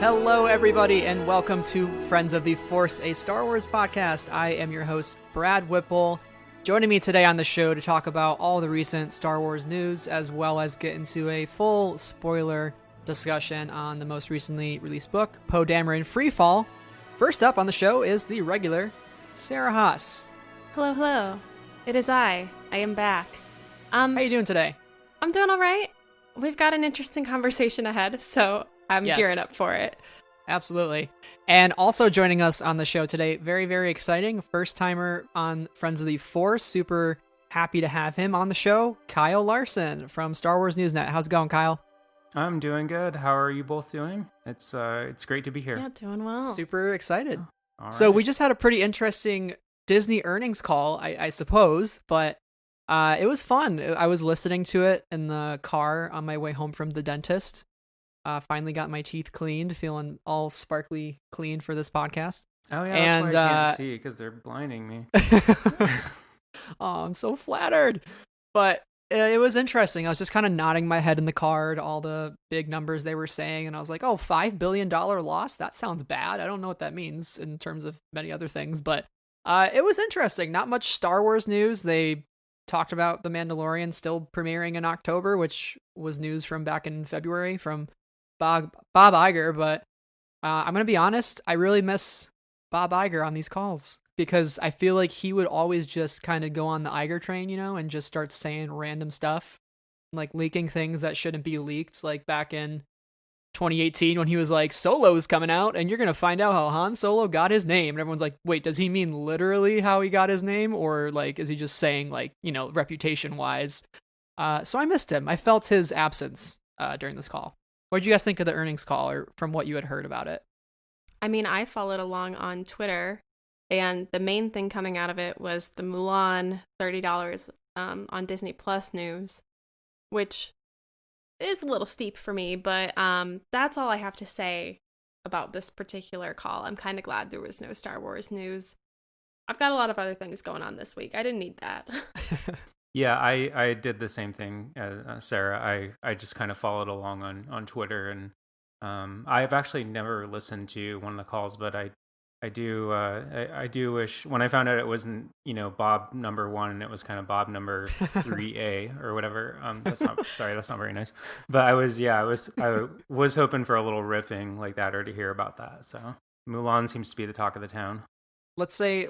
Hello, everybody, and welcome to Friends of the Force, a Star Wars podcast. I am your host, Brad Whipple. Joining me today on the show to talk about all the recent Star Wars news, as well as get into a full spoiler discussion on the most recently released book, Poe Dameron Freefall. First up on the show is the regular Sarah Haas. Hello. It is I. I am back. How you doing today? I'm doing all right. We've got an interesting conversation ahead, so I'm gearing up for it. Absolutely. And also joining us on the show today, very, very exciting, first-timer on Friends of the Force. Super happy to have him on the show, Kyle Larson from Star Wars Newsnet. How's it going, Kyle? I'm doing good. How are you both doing? It's great to be here. Yeah, doing well. Super excited. All So right. we just had a pretty interesting Disney earnings call, I suppose, but it was fun. I was listening to it in the car on my way home from the dentist. Finally got my teeth cleaned, feeling all sparkly clean for this podcast. Oh yeah, and that's why I can't see because they're blinding me. Oh, I'm so flattered. But it was interesting. I was just kind of nodding my head in the car to all the big numbers they were saying, and I was like, "Oh, $5 billion loss? That sounds bad." I don't know what that means in terms of many other things, but it was interesting. Not much Star Wars news. They talked about The Mandalorian still premiering in October, which was news from back in February from Bob Iger, but I'm going to be honest, I really miss Bob Iger on these calls because I feel like he would always just kind of go on the Iger train, and just start saying random stuff, like leaking things that shouldn't be leaked, like back in 2018 when he was like, Solo's coming out and you're going to find out how Han Solo got his name. And everyone's like, wait, does he mean literally how he got his name? Or like, is he just saying like, reputation wise? So I missed him. I felt his absence during this call. What did you guys think of the earnings call or from what you had heard about it? I mean, I followed along on Twitter, and the main thing coming out of it was the Mulan $30 on Disney Plus news, which is a little steep for me, but that's all I have to say about this particular call. I'm kind of glad there was no Star Wars news. I've got a lot of other things going on this week. I didn't need that. Yeah, I did the same thing, Sarah. I just kind of followed along on Twitter, and I've actually never listened to one of the calls, but I do wish when I found out it wasn't Bob number 1 and it was kind of Bob number 3A or whatever. That's not very nice. But I was hoping for a little riffing like that or to hear about that. So Mulan seems to be the talk of the town. Let's say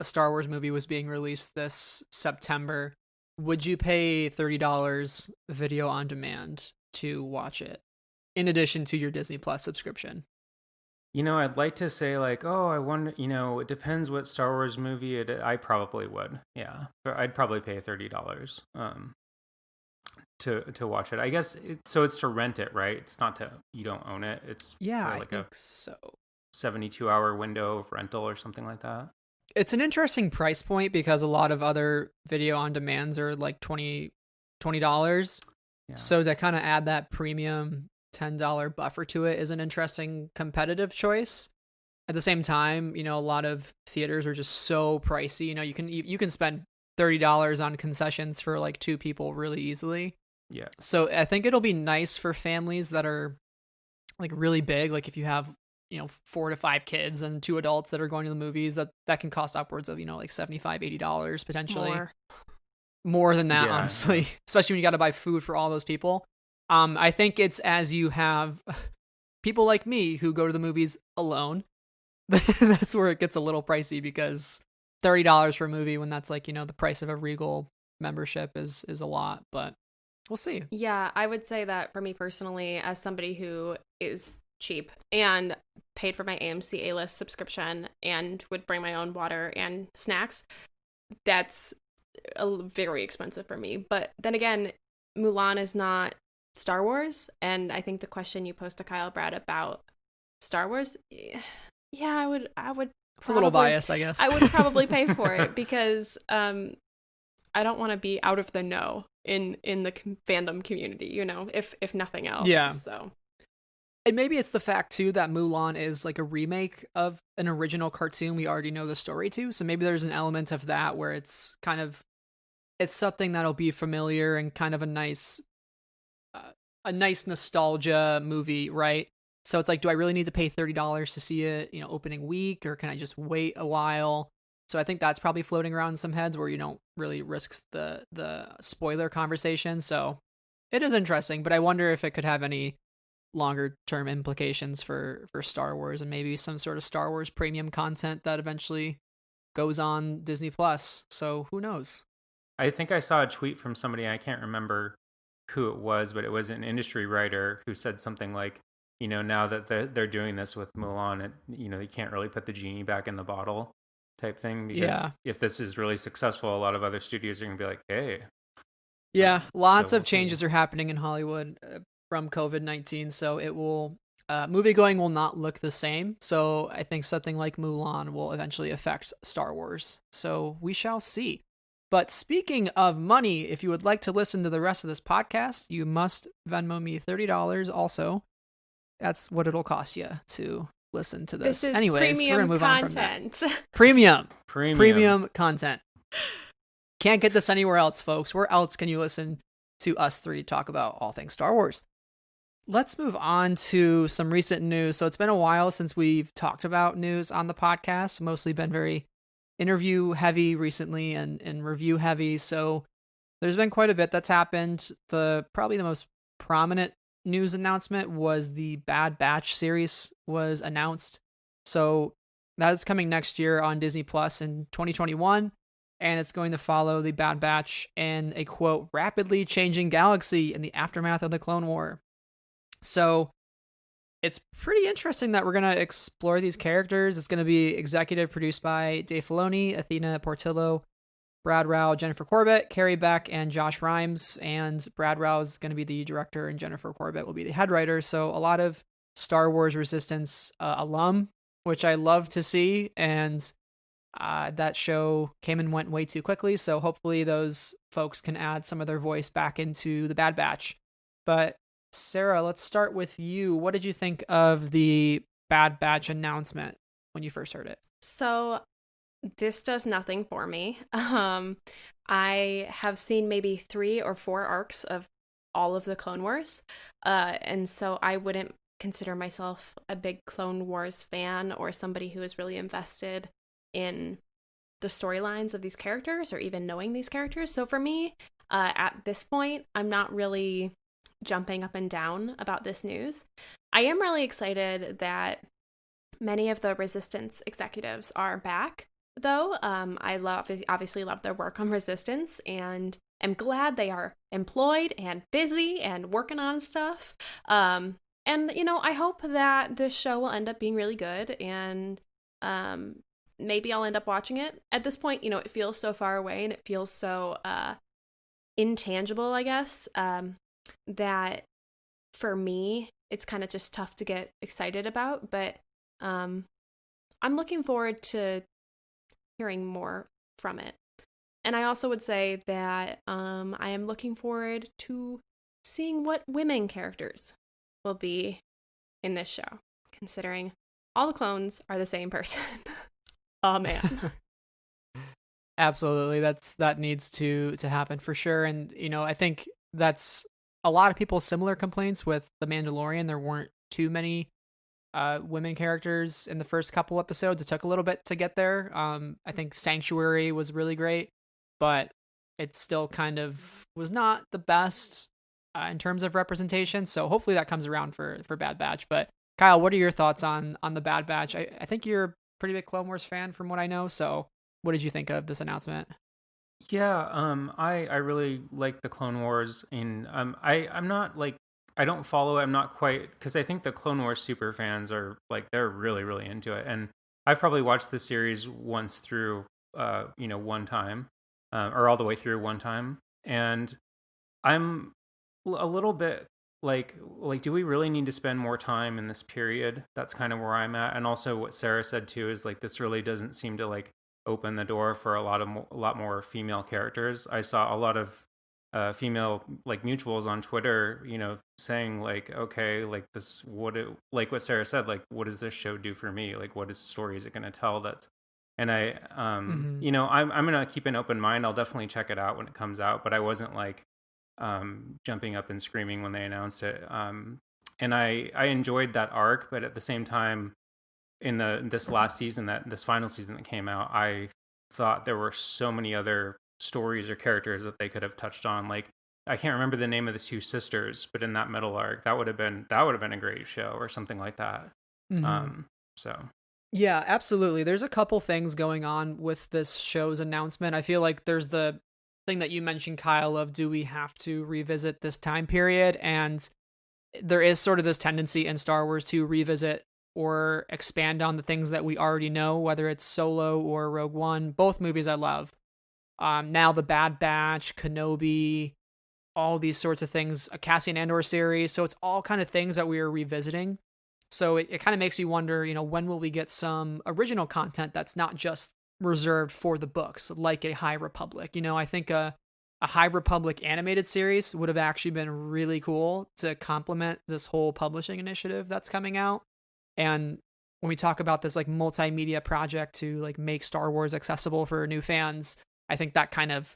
a Star Wars movie was being released this September. Would you pay $30 video on demand to watch it in addition to your Disney Plus subscription? I'd like to say like, oh, I wonder, it depends what Star Wars movie I probably would. Yeah. I'd probably pay $30 to watch it. I guess it's to rent it, right? It's not you don't own it. It's I like think so. 72-hour window of rental or something like that. It's an interesting price point because a lot of other video on demands are like $20. Yeah. So to kind of add that premium $10 buffer to it is an interesting competitive choice. At the same time, a lot of theaters are just so pricey. You can spend $30 on concessions for like 2 people really easily. Yeah. So I think it'll be nice for families that are like really big. Like if you have 4 to 5 kids and 2 adults that are going to the movies, that can cost upwards of like $75, $80 potentially. More than that, honestly, especially when you got to buy food for all those people. I think it's as you have people like me who go to the movies alone, that's where it gets a little pricey because $30 for a movie when that's like, the price of a Regal membership is a lot, but we'll see. Yeah, I would say that for me personally, as somebody who is cheap and paid for my AMC A-List subscription and would bring my own water and snacks, that's very expensive for me. But then again, Mulan is not Star Wars, and I think the question you posed to Kyle, Brad, about Star Wars, I would it's a little biased, I guess. I would probably pay for it because I don't want to be out of the know in the fandom community, if nothing else. Yeah. So. And maybe it's the fact, too, that Mulan is like a remake of an original cartoon we already know the story to. So maybe there's an element of that where it's something that'll be familiar and kind of a nice nostalgia movie, right? So it's like, do I really need to pay $30 to see it, opening week, or can I just wait a while? So I think that's probably floating around in some heads where you don't really risk the spoiler conversation. So it is interesting, but I wonder if it could have any longer term implications for Star Wars, and maybe some sort of Star Wars premium content that eventually goes on Disney Plus. So who knows? I think I saw a tweet from somebody, I can't remember who it was, but it was an industry writer who said something like, now that they're doing this with Mulan, you can't really put the genie back in the bottle type thing, because if this is really successful, a lot of other studios are going to be like, hey. Yeah, lots so of changes are happening in Hollywood from COVID-19, so it will movie going will not look the same. So I think something like Mulan will eventually affect Star Wars. So we shall see. But speaking of money, if you would like to listen to the rest of this podcast, you must Venmo me $30 also. That's what it'll cost you to listen to this. This is Anyways, we're gonna move content. on from that. Premium content. Can't get this anywhere else, folks. Where else can you listen to us three talk about all things Star Wars? Let's move on to some recent news. So it's been a while since we've talked about news on the podcast. Mostly been very interview heavy recently and review heavy. So there's been quite a bit that's happened. Probably the most prominent news announcement was the Bad Batch series was announced. So that is coming next year on Disney Plus in 2021. And it's going to follow the Bad Batch in a, quote, rapidly changing galaxy in the aftermath of the Clone War. So it's pretty interesting that we're going to explore these characters. It's going to be executive produced by Dave Filoni, Athena Portillo, Brad Rao, Jennifer Corbett, Carrie Beck, and Josh Rhimes. And Brad Rao is going to be the director, and Jennifer Corbett will be the head writer. So a lot of Star Wars Resistance alum, which I love to see. And that show came and went way too quickly. So hopefully those folks can add some of their voice back into the Bad Batch. But Sarah, let's start with you. What did you think of the Bad Batch announcement when you first heard it? So this does nothing for me. I have seen maybe 3 or 4 arcs of all of the Clone Wars. And so I wouldn't consider myself a big Clone Wars fan or somebody who is really invested in the storylines of these characters or even knowing these characters. So for me, at this point, I'm not really jumping up and down about this news. I am really excited that many of the Resistance executives are back, though. I obviously love their work on Resistance and am glad they are employed and busy and working on stuff. And, I hope that this show will end up being really good, and maybe I'll end up watching it. At this point, it feels so far away and it feels so intangible, I guess, that for me, it's kind of just tough to get excited about. But I'm looking forward to hearing more from it. And I also would say that I am looking forward to seeing what women characters will be in this show, considering all the clones are the same person. Oh man. Absolutely. That needs to happen for sure. And, I think that's a lot of people's similar complaints with The Mandalorian. There weren't too many women characters in the first couple episodes. It took a little bit to get there. I think Sanctuary was really great, but it still kind of was not the best in terms of representation. So hopefully that comes around for Bad Batch. But Kyle, what are your thoughts on the Bad Batch? I think you're a pretty big Clone Wars fan from what I know. So what did you think of this announcement? Yeah, I really like the Clone Wars, and I'm not like, I don't follow it. I'm not quite, because I think the Clone Wars super fans are like, they're really, really into it. And I've probably watched the series once through, one time, or all the way through one time. And I'm a little bit like, do we really need to spend more time in this period? That's kind of where I'm at. And also what Sarah said too, is like, this really doesn't seem to like open the door for a lot more female characters. I saw a lot of female like mutuals on Twitter, saying like, okay, like like what Sarah said, like, what does this show do for me? Like, what story is it going to tell? And I, I'm going to keep an open mind. I'll definitely check it out when it comes out, but I wasn't like jumping up and screaming when they announced it. and I enjoyed that arc, but at the same time, in this last season, this final season that came out, I thought there were so many other stories or characters that they could have touched on. Like, I can't remember the name of the two sisters, but in that middle arc, that would have been a great show or something like that. Mm-hmm. So yeah, absolutely. There's a couple things going on with this show's announcement. I feel like there's the thing that you mentioned, Kyle, of do we have to revisit this time period? And there is sort of this tendency in Star Wars to revisit or expand on the things that we already know, whether it's Solo or Rogue One. Both movies I love. Now the Bad Batch, Kenobi, all these sorts of things, a Cassian Andor series. So it's all kind of things that we are revisiting. So it kind of makes you wonder, when will we get some original content that's not just reserved for the books, like a High Republic? I think a High Republic animated series would have actually been really cool to complement this whole publishing initiative that's coming out. And when we talk about this like multimedia project to like make Star Wars accessible for new fans, I think that kind of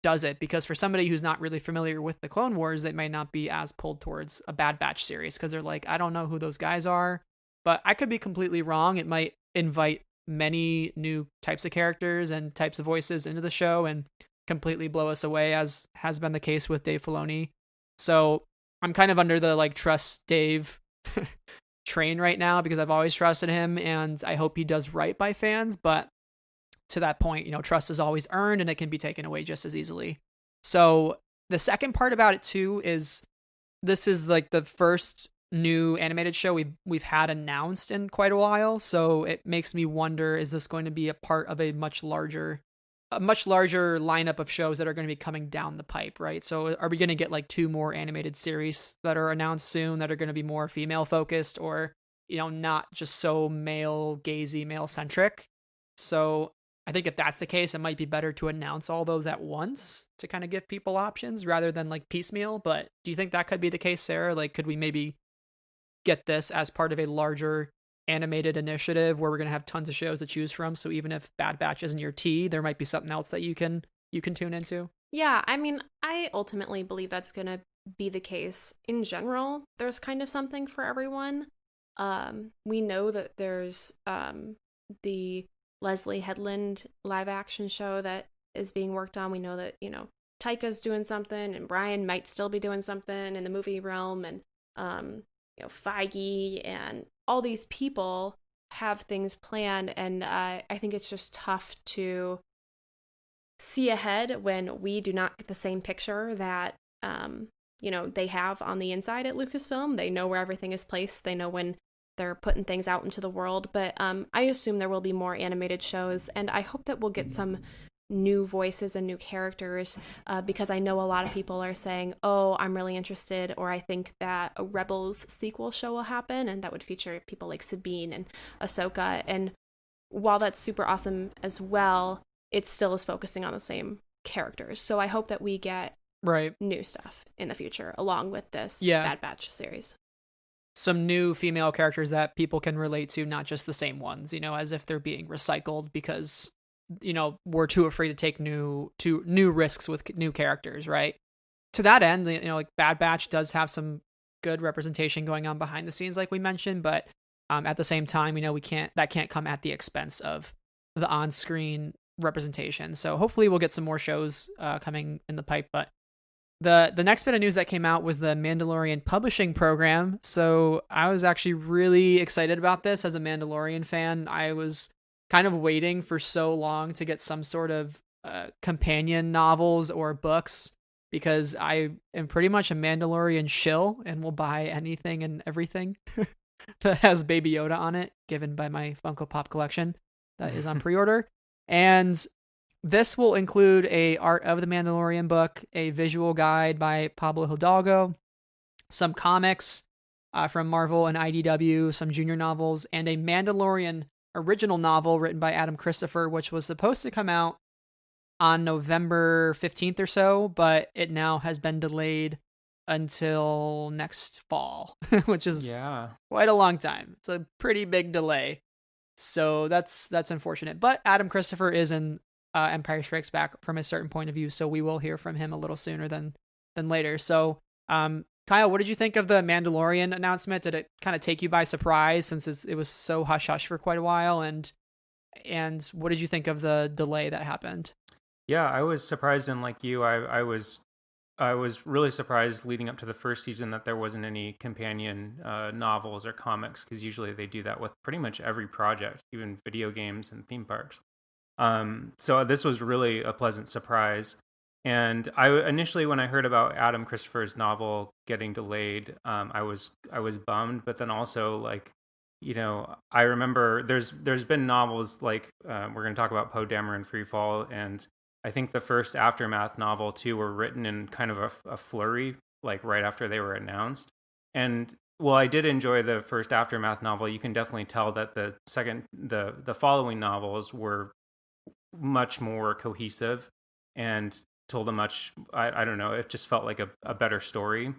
does it, because for somebody who's not really familiar with the Clone Wars, they may not be as pulled towards a Bad Batch series because they're like, I don't know who those guys are. But I could be completely wrong. It might invite many new types of characters and types of voices into the show and completely blow us away, as has been the case with Dave Filoni. So I'm kind of under the like trust Dave train right now, because I've always trusted him and I hope he does right by fans. But to that point, trust is always earned and it can be taken away just as easily. So the second part about it too is this is like the first new animated show we've had announced in quite a while. So it makes me wonder, is this going to be a part of a much larger lineup of shows that are going to be coming down the pipe, right? So are we going to get like 2 more animated series that are announced soon that are going to be more female focused, or, not just so male gazy, male centric? So I think if that's the case, it might be better to announce all those at once to kind of give people options rather than like piecemeal. But do you think that could be the case, Sarah? Like, could we maybe get this as part of a larger animated initiative where we're going to have tons of shows to choose from? So even if Bad Batch isn't your tea, there might be something else that you can tune into. Yeah, I mean, I ultimately believe that's going to be the case. In general, there's kind of something for everyone. We know that there's the Leslie Headland live action show that is being worked on. We know that, Taika's doing something and Brian might still be doing something in the movie realm, and Feige and all these people have things planned, and I think it's just tough to see ahead when we do not get the same picture that they have on the inside at Lucasfilm. They know where everything is placed. They know when they're putting things out into the world. But I assume there will be more animated shows, and I hope that we'll get some new voices and new characters, because I know a lot of people are saying, oh, I'm really interested, or I think that a Rebels sequel show will happen, and that would feature people like Sabine and Ahsoka. And while that's super awesome as well, it still is focusing on the same characters. So I hope that we get new stuff in the future along with this Bad Batch series. Some new female characters that people can relate to, not just the same ones, as if they're being recycled because, we're too afraid to take new risks with new characters, right? To that end, like Bad Batch does have some good representation going on behind the scenes, like we mentioned, but at the same time, that can't come at the expense of the on-screen representation. So hopefully we'll get some more shows coming in the pipe. But the next bit of news that came out was the Mandalorian Publishing Program. So I was actually really excited about this as a Mandalorian fan. I was kind of waiting for so long to get some sort of companion novels or books, because I am pretty much a Mandalorian shill and will buy anything and everything that has Baby Yoda on it, given by my Funko Pop collection that is on pre-order. And this will include a Art of the Mandalorian book, a visual guide by Pablo Hidalgo, some comics from Marvel and IDW, some junior novels, and a Mandalorian original novel written by Adam Christopher, which was supposed to come out on November 15th or so, but it now has been delayed until next fall, which is quite a long time. It's a pretty big delay. So that's unfortunate. But Adam Christopher is in Empire Strikes Back from a certain point of view, so we will hear from him a little sooner than later. So Kyle, what did you think of the Mandalorian announcement? Did it kind of take you by surprise since it was so hush hush for quite a while? And what did you think of the delay that happened? Yeah, I was surprised, and like you, I was really surprised leading up to the first season that there wasn't any companion novels or comics, because usually they do that with pretty much every project, even video games and theme parks. So this was really a pleasant surprise. And I initially, when I heard about Adam Christopher's novel getting delayed, I was bummed. But then also, like, I remember there's been novels like we're going to talk about Poe Dameron Freefall, and I think the first Aftermath novel too were written in kind of a flurry, like right after they were announced. And well, I did enjoy the first Aftermath novel. You can definitely tell that the following novels were much more cohesive and told a much, I don't know, it just felt like a better story.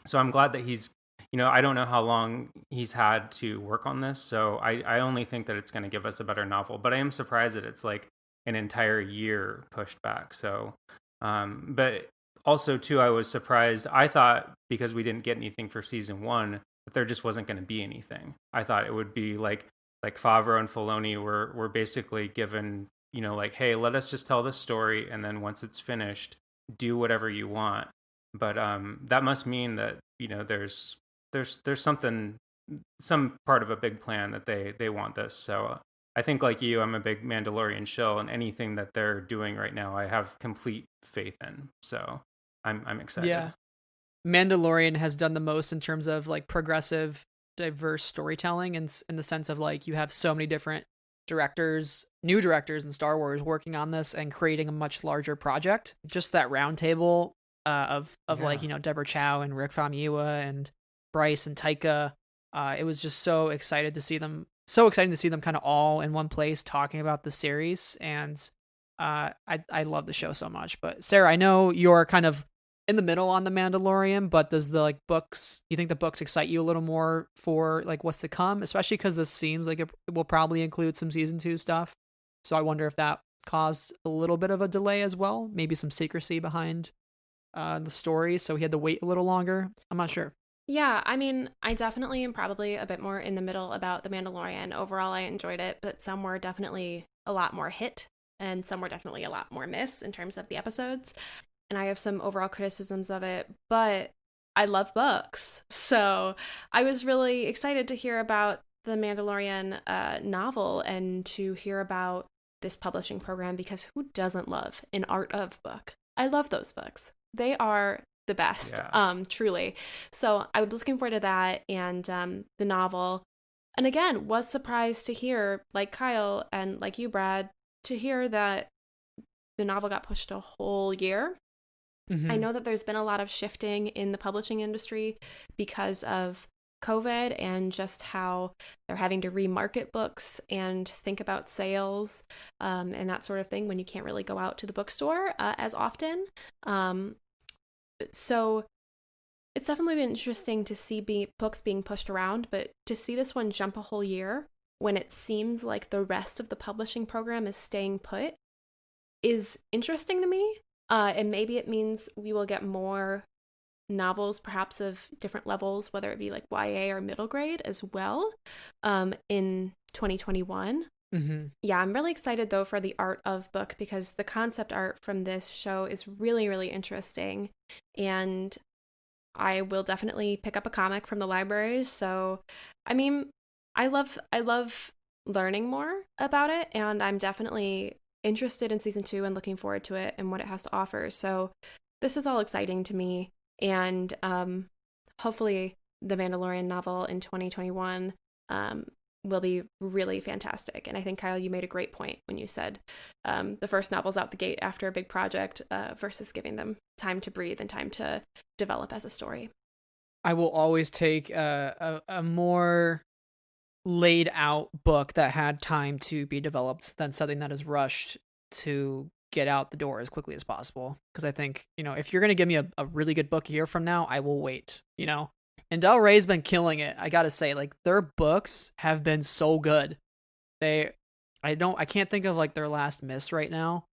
So I'm glad that he's, I don't know how long he's had to work on this, so I only think that it's going to give us a better novel. But I am surprised that it's like an entire year pushed back. So, but also too, I was surprised. I thought because we didn't get anything for season 1 that there just wasn't going to be anything. I thought it would be like Favreau and Filoni were basically given, like, hey, let us just tell this story, and then once it's finished, do whatever you want. But that must mean that there's something, some part of a big plan that they want this. So I think, like you, I'm a big Mandalorian shill, and anything that they're doing right now, I have complete faith in. So I'm excited. Yeah, Mandalorian has done the most in terms of like progressive, diverse storytelling, and in the sense of like you have so many different new directors in Star Wars working on this and creating a much larger project. Just that round table of like Deborah Chow and Rick Famuyiwa and Bryce and Taika. It was just so exciting to see them kind of all in one place talking about the series, and I love the show so much. But Sarah, I know you're kind of in the middle on the Mandalorian, but does the you think the books excite you a little more for like what's to come, especially because this seems like it will probably include some season 2 stuff, so I wonder if that caused a little bit of a delay as well, maybe some secrecy behind the story, so he had to wait a little longer. I'm not sure. Yeah, I mean, I definitely am probably a bit more in the middle about The Mandalorian. Overall, I enjoyed it, but some were definitely a lot more hit, and some were definitely a lot more miss in terms of the episodes. And I have some overall criticisms of it, but I love books. So I was really excited to hear about the Mandalorian novel and to hear about this publishing program, because who doesn't love an art of book? I love those books. They are the best, truly. So I was looking forward to that and the novel. And again, was surprised to hear, like Kyle and like you, Brad, to hear that the novel got pushed a whole year. Mm-hmm. I know that there's been a lot of shifting in the publishing industry because of COVID and just how they're having to remarket books and think about sales and that sort of thing when you can't really go out to the bookstore as often. So it's definitely been interesting to see books being pushed around, but to see this one jump a whole year when it seems like the rest of the publishing program is staying put is interesting to me. And maybe it means we will get more novels, perhaps of different levels, whether it be like YA or middle grade as well, in 2021. Mm-hmm. Yeah, I'm really excited though for the art of book, because the concept art from this show is really, really interesting. And I will definitely pick up a comic from the libraries. So, I mean, I love learning more about it, and I'm definitely interested in season 2 and looking forward to it and what it has to offer. So this is all exciting to me, and hopefully the Mandalorian novel in 2021 will be really fantastic. And I think, Kyle, you made a great point when you said the first novel's out the gate after a big project versus giving them time to breathe and time to develop as a story. I will always take a more laid out book that had time to be developed than something that is rushed to get out the door as quickly as possible. Because I think, if you're going to give me a really good book a year from now, I will wait, And Del Rey's been killing it. I got to say, like, their books have been so good. I can't think of like their last miss right now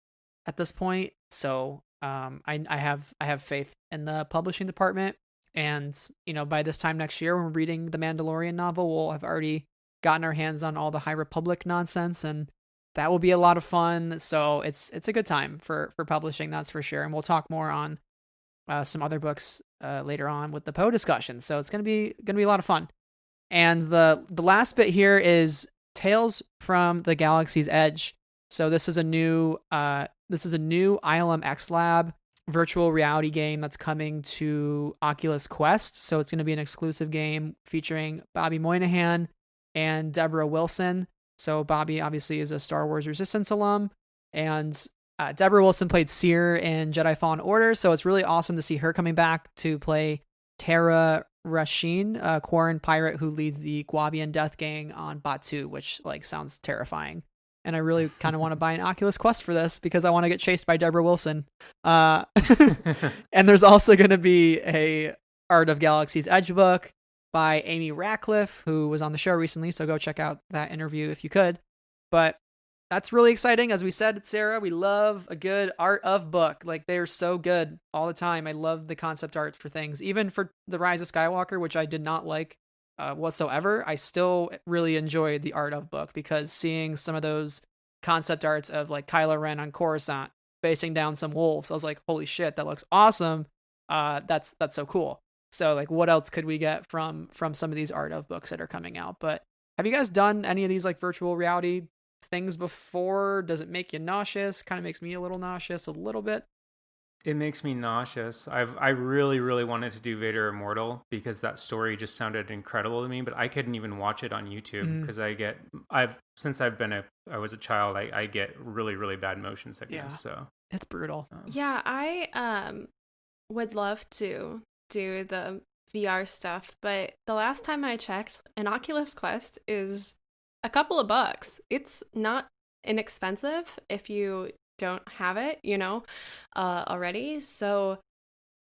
at this point. So I have faith in the publishing department, And, by this time next year, when we're reading the Mandalorian novel, we'll have already gotten our hands on all the High Republic nonsense, and that will be a lot of fun. So it's a good time for publishing, that's for sure. And we'll talk more on some other books later on with the Poe discussion. So it's gonna be a lot of fun. And the last bit here is Tales from the Galaxy's Edge. So this is a new ILMxLab virtual reality game that's coming to Oculus Quest. So it's going to be an exclusive game featuring Bobby Moynihan and Deborah Wilson. So Bobby obviously is a Star Wars Resistance alum, and Deborah Wilson played Seer in Jedi Fallen Order. So it's really awesome to see her coming back to play Tara Rasheen, a Quarren pirate who leads the Guavian Death Gang on Batu, which sounds terrifying. And I really kind of want to buy an Oculus Quest for this because I want to get chased by Deborah Wilson. And there's also going to be a Art of Galaxy's Edge book by Amy Ratcliffe, who was on the show recently. So go check out that interview if you could. But that's really exciting. As we said, Sarah, we love a good art of book. They're so good all the time. I love the concept art for things. Even for The Rise of Skywalker, which I did not like whatsoever, I still really enjoyed the art of book, because seeing some of those concept arts of Kylo Ren on Coruscant facing down some wolves, I was like, holy shit, that looks awesome. That's so cool. So what else could we get from some of these art of books that are coming out? But have you guys done any of these virtual reality things before? Does it make you nauseous? Kind of makes me a little nauseous a little bit. It makes me nauseous. I really, really wanted to do Vader Immortal because that story just sounded incredible to me, but I couldn't even watch it on YouTube because since I was a child, I get really, really bad motion sickness. Yeah. So it's brutal. Yeah, I would love to do the VR stuff, but the last time I checked, an Oculus Quest is a couple of bucks. It's not inexpensive if you don't have it, already. So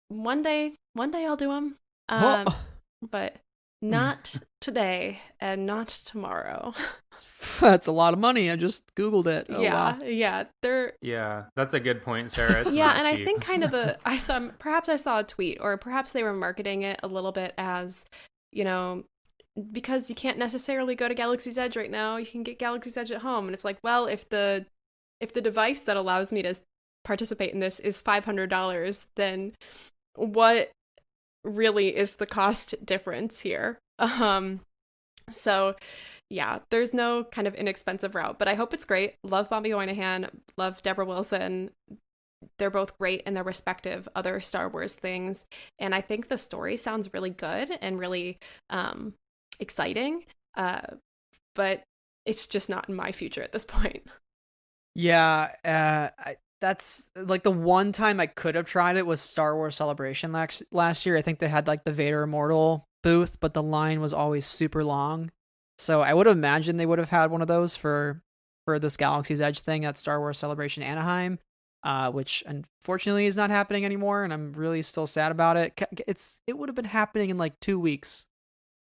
one day I'll do them, but not today and not tomorrow. That's a lot of money. I just Googled it. Oh, yeah, wow. Yeah, that's a good point, Sarah. Yeah, and cheap. I think kind of I saw a tweet, or perhaps they were marketing it a little bit as, because you can't necessarily go to Galaxy's Edge right now, you can get Galaxy's Edge at home. And it's well, if the device that allows me to participate in this is $500, then what really is the cost difference here? So yeah, there's no kind of inexpensive route, but I hope it's great. Love Bobby Moynihan, love Deborah Wilson. They're both great in their respective other Star Wars things. And I think the story sounds really good and really exciting, but it's just not in my future at this point. Yeah, that's the one time I could have tried it was Star Wars Celebration last year. I think they had the Vader Immortal booth, but the line was always super long. So I would have imagined they would have had one of those for this Galaxy's Edge thing at Star Wars Celebration Anaheim, which unfortunately is not happening anymore, and I'm really still sad about it. It would have been happening in 2 weeks.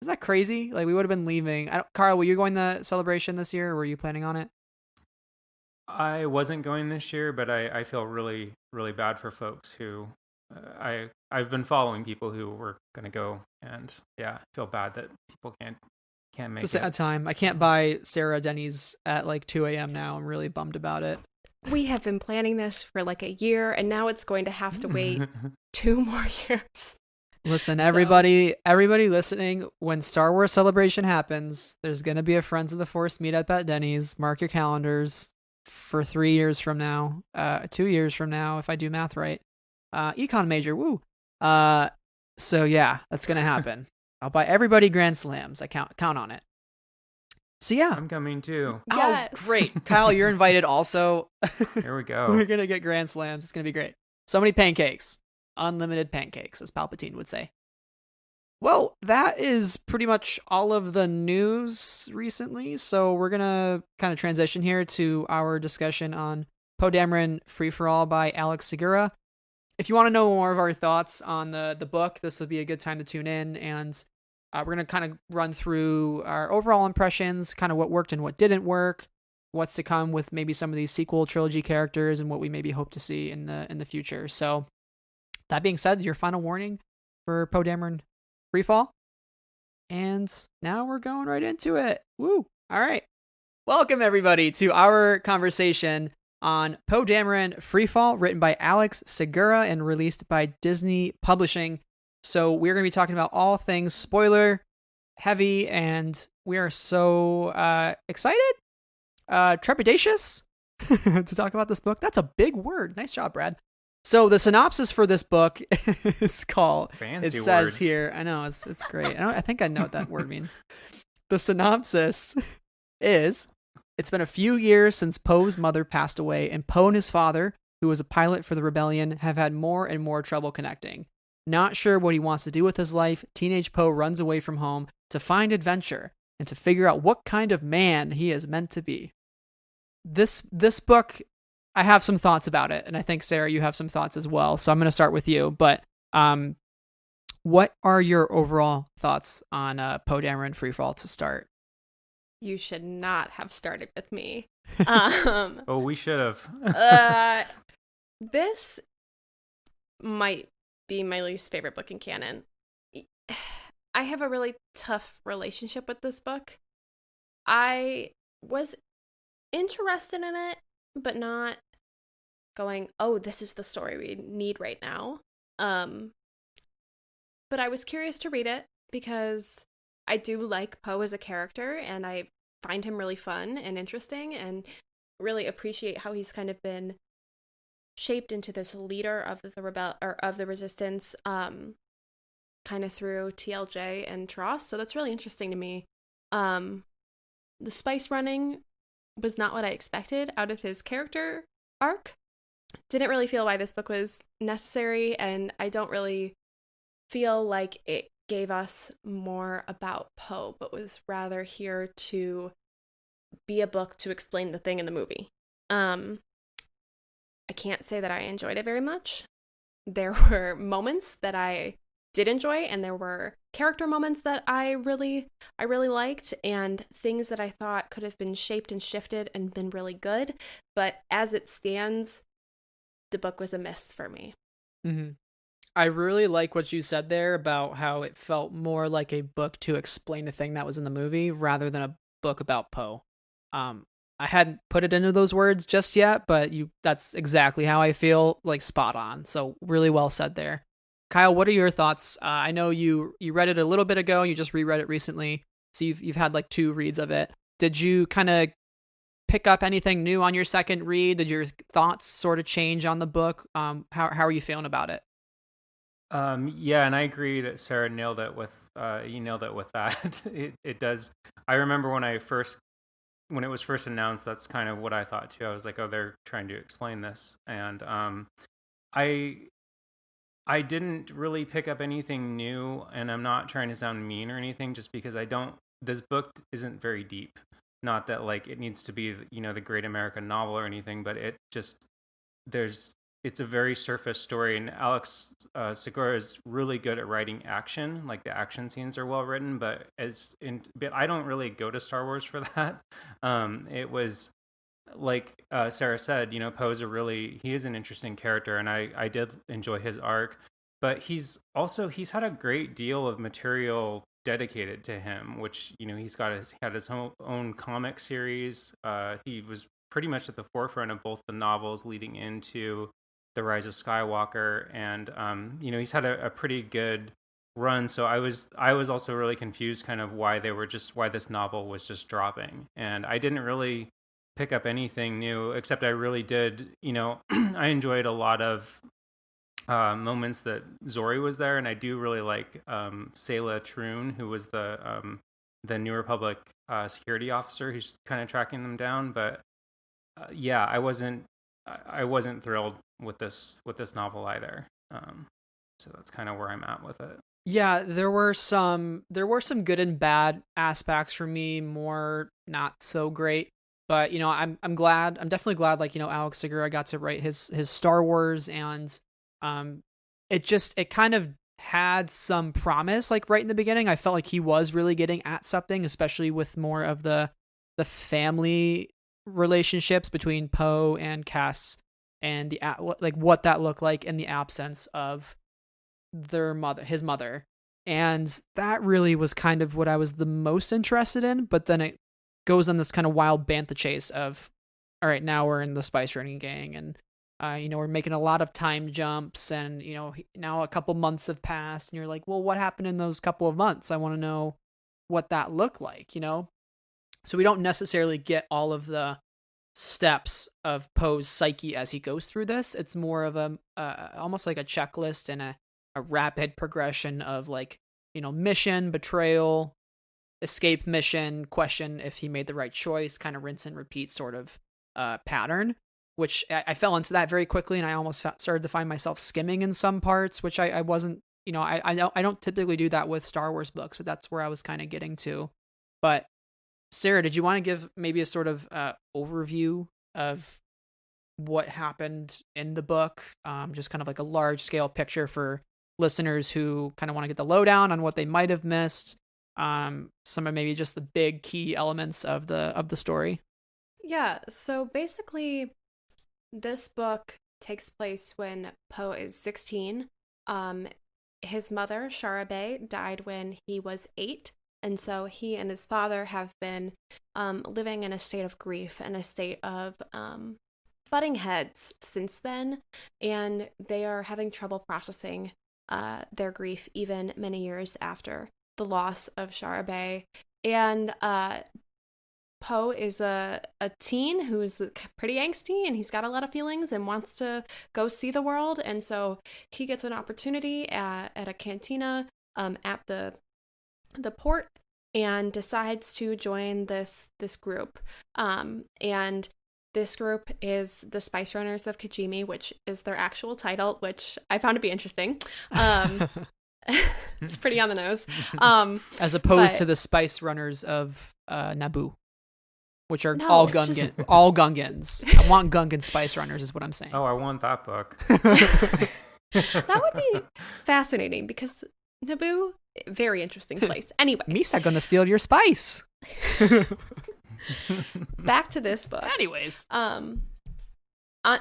Is that crazy? We would have been leaving. Carl, were you going to Celebration this year, or were you planning on it? I wasn't going this year, but I feel really, really bad for folks who I've been following people who were going to go, and yeah, I feel bad that people can't make it. It's a sad time. I can't buy Sarah Denny's at 2 a.m. now. I'm really bummed about it. We have been planning this for a year, and now it's going to have to wait 2 more years. Listen, everybody listening, when Star Wars Celebration happens, there's going to be a Friends of the Force meetup at Denny's. Mark your calendars for 3 years from now, 2 years from now, if I do math right. Econ major, woo. So yeah, that's going to happen. I'll buy everybody Grand Slams. I count on it. So yeah. I'm coming too. Yes. Oh, great. Kyle, you're invited also. Here we go. We're going to get Grand Slams. It's going to be great. So many pancakes. Unlimited pancakes, as Palpatine would say. Well, that is pretty much all of the news recently. So we're going to kind of transition here to our discussion on Poe Dameron Free for All by Alex Segura. If you want to know more of our thoughts on the book, this would be a good time to tune in. And we're going to kind of run through our overall impressions, kind of what worked and what didn't work, what's to come with maybe some of these sequel trilogy characters, and what we maybe hope to see in the future. So that being said, your final warning, for Poe Dameron Freefall. And now we're going right into it. Woo! All right. Welcome, everybody, to our conversation on Poe Dameron Freefall, written by Alex Segura and released by Disney Publishing. So we're going to be talking about all things spoiler heavy, and we are so excited, trepidatious to talk about this book. That's a big word. Nice job, Brad. So the synopsis for this book is called, Fancy it says words. here, I know, it's great. I think I know what that word means. The synopsis is, it's been a few years since Poe's mother passed away, and Poe and his father, who was a pilot for the rebellion, have had more and more trouble connecting. Not sure what he wants to do with his life, teenage Poe runs away from home to find adventure and to figure out what kind of man he is meant to be. This book, I have some thoughts about it, and I think, Sarah, you have some thoughts as well, so I'm going to start with you. But what are your overall thoughts on Poe Dameron Freefall to start? You should not have started with me. Oh, we should have. This might be my least favorite book in canon. I have a really tough relationship with this book. I was interested in it, but not going, oh, this is the story we need right now. But I was curious to read it because I do like Poe as a character, and I find him really fun and interesting, and really appreciate how he's kind of been shaped into this leader of the resistance, kind of through TLJ and Tross. So that's really interesting to me. The spice running was not what I expected out of his character arc. Didn't really feel why this book was necessary, and I don't really feel like it gave us more about Poe, but was rather here to be a book to explain the thing in the movie. I can't say that I enjoyed it very much. There were moments that I did enjoy, and there were character moments that I really liked, and things that I thought could have been shaped and shifted and been really good. But as it stands, the book was a miss for me. Mm-hmm. I really like what you said there about how it felt more like a book to explain the thing that was in the movie rather than a book about Poe. I hadn't put it into those words just yet, but that's exactly how I feel, like spot on. So really well said there. Kyle, what are your thoughts? I know you read it a little bit ago, you just reread it recently, so you've had like 2 reads of it. Did you kind of pick up anything new on your second read? Did your thoughts sort of change on the book? How are you feeling about it? Yeah, and I agree that Sarah nailed it with you nailed it with that. It does. I remember when it was first announced, that's kind of what I thought too. I was like, oh, they're trying to explain this, and I didn't really pick up anything new, and I'm not trying to sound mean or anything, just because this book isn't very deep. Not that like it needs to be, the great American novel or anything, but it's a very surface story, and Alex Segura is really good at writing action. Like the action scenes are well written, but I don't really go to Star Wars for that. It was like Sarah said, Poe is he is an interesting character, and I did enjoy his arc, but he's had a great deal of material dedicated to him, which he's had his own comic series. He was pretty much at the forefront of both the novels leading into The Rise of Skywalker, and he's had a pretty good run. So I was also really confused kind of why this novel was just dropping, and I didn't really pick up anything new, except I really did, I enjoyed a lot of moments that Zori was there, and I do really like Sayla Troon, who was the New Republic security officer who's kind of tracking them down. But yeah, I wasn't thrilled with this novel either. So that's kind of where I'm at with it. Yeah, there were some good and bad aspects for me, more not so great. But I'm definitely glad, like, Alex Segura got to write his Star Wars, and it kind of had some promise, like right in the beginning. I felt like he was really getting at something, especially with more of the family relationships between Poe and Cass, and what that looked like in the absence of his mother. And that really was kind of what I was the most interested in. But then it goes on this kind of wild bantha chase of, all right, now we're in the Spice Running Gang, and we're making a lot of time jumps, and now a couple months have passed, and you're like, well, what happened in those couple of months? I want to know what that looked like, So we don't necessarily get all of the steps of Poe's psyche as he goes through this. It's more of a almost like a checklist and a rapid progression of mission, betrayal, escape mission, question if he made the right choice, kind of rinse and repeat sort of pattern, which I fell into that very quickly, and I almost started to find myself skimming in some parts, which I wasn't, I don't typically do that with Star Wars books, but that's where I was kind of getting to. But Sarah, did you want to give maybe a sort of overview of what happened in the book? Just kind of like a large scale picture for listeners who kind of want to get the lowdown on what they might have missed. Some of maybe just the big key elements of the story. Yeah, so basically this book takes place when Poe is 16. His mother, Shara, died when he was 8. And so he and his father have been living in a state of grief and a state of butting heads since then. And they are having trouble processing their grief even many years after the loss of Shara. And Poe is a teen who's pretty angsty, and he's got a lot of feelings and wants to go see the world. And so he gets an opportunity at a cantina at the port, and decides to join this group. And this group is the Spice Runners of Kijimi, which is their actual title, which I found to be interesting. It's pretty on the nose. As opposed to the Spice Runners of Naboo, which are all Gungans. I want Gungan Spice Runners is what I'm saying. Oh, I want that book. That would be fascinating, because Naboo, very interesting place. Anyway. Misa gonna steal your spice. Back to this book. Anyways.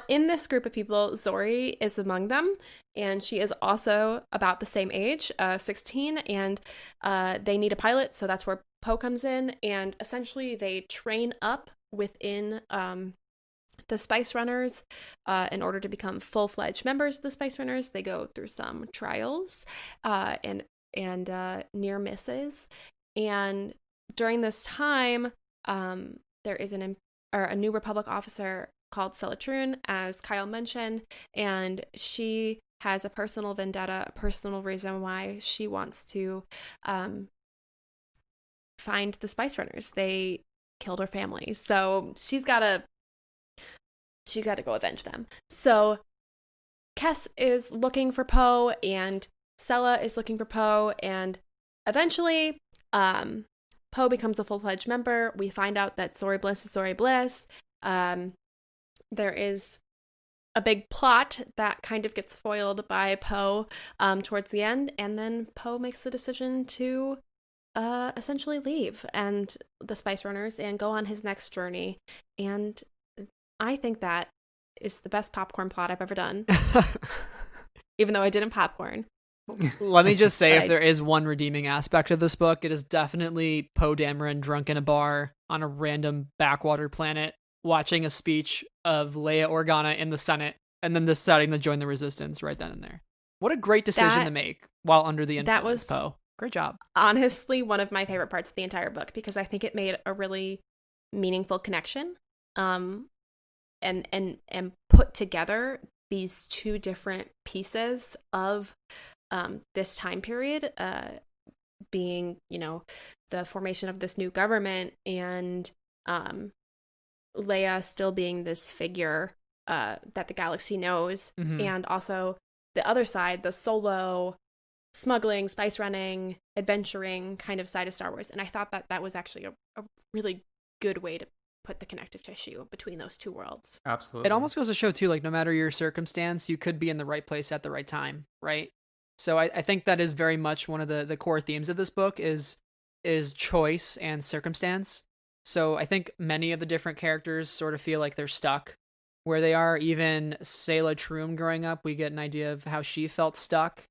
In this group of people, Zori is among them, and she is also about the same age, 16, and they need a pilot, so that's where Poe comes in, and essentially they train up within the Spice Runners in order to become full-fledged members of the Spice Runners. They go through some trials and near misses, and during this time, there is a New Republic officer called Celatrun, as Kyle mentioned, and she has a personal vendetta, a personal reason why she wants to find the Spice Runners. They killed her family, so she's got to go avenge them. So Kes is looking for Poe, and Sela is looking for Poe, and eventually Poe becomes a full-fledged member. We find out that Zori Bliss is Zori Bliss. There is a big plot that kind of gets foiled by Poe towards the end, and then Poe makes the decision to essentially leave and the Spice Runners and go on his next journey. And I think that is the best popcorn plot I've ever done. Even though I didn't popcorn. Let me just say, if there is one redeeming aspect of this book, it is definitely Poe Dameron drunk in a bar on a random backwater planet, watching a speech of Leia Organa in the Senate, and then deciding to join the Resistance right then and there. What a great decision to make while under the influence, Poe. Great job. Honestly, one of my favorite parts of the entire book, because I think it made a really meaningful connection, and put together these two different pieces of this time period, being, the formation of this new government, and Leia still being this figure that the galaxy knows, and also the other side, the solo smuggling, spice running, adventuring kind of side of Star Wars. And I thought that was actually a really good way to put the connective tissue between those two worlds. Absolutely. It almost goes to show too, no matter your circumstance, you could be in the right place at the right time, right? So I think that is very much one of the core themes of this book is choice and circumstance. So I think many of the different characters sort of feel like they're stuck where they are. Even Celatrun growing up, we get an idea of how she felt stuck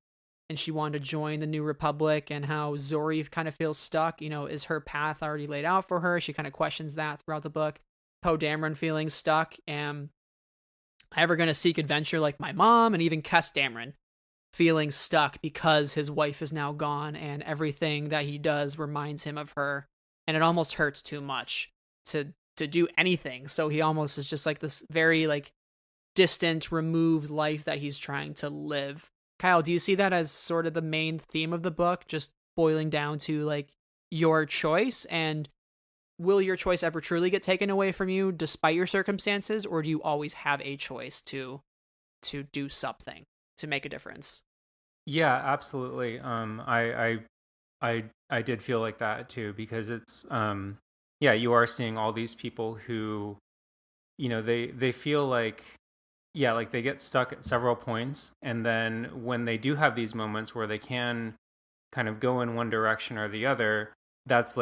and she wanted to join the New Republic, and how Zori kind of feels stuck. Is her path already laid out for her? She kind of questions that throughout the book. Poe Dameron feeling stuck. Am I ever going to seek adventure like my mom? And even Kes Dameron feeling stuck because his wife is now gone, and everything that he does reminds him of her, and it almost hurts too much to do anything. So he almost is just like this very like distant, removed life that he's trying to live. Kyle, do you see that as sort of the main theme of the book, just boiling down to like your choice? And will your choice ever truly get taken away from you despite your circumstances, or do you always have a choice to do something to make a difference? Yeah, absolutely. I did feel like that too, because it's yeah, you are seeing all these people who, they feel like, yeah, like they get stuck at several points, and then when they do have these moments where they can kind of go in one direction or the other, that's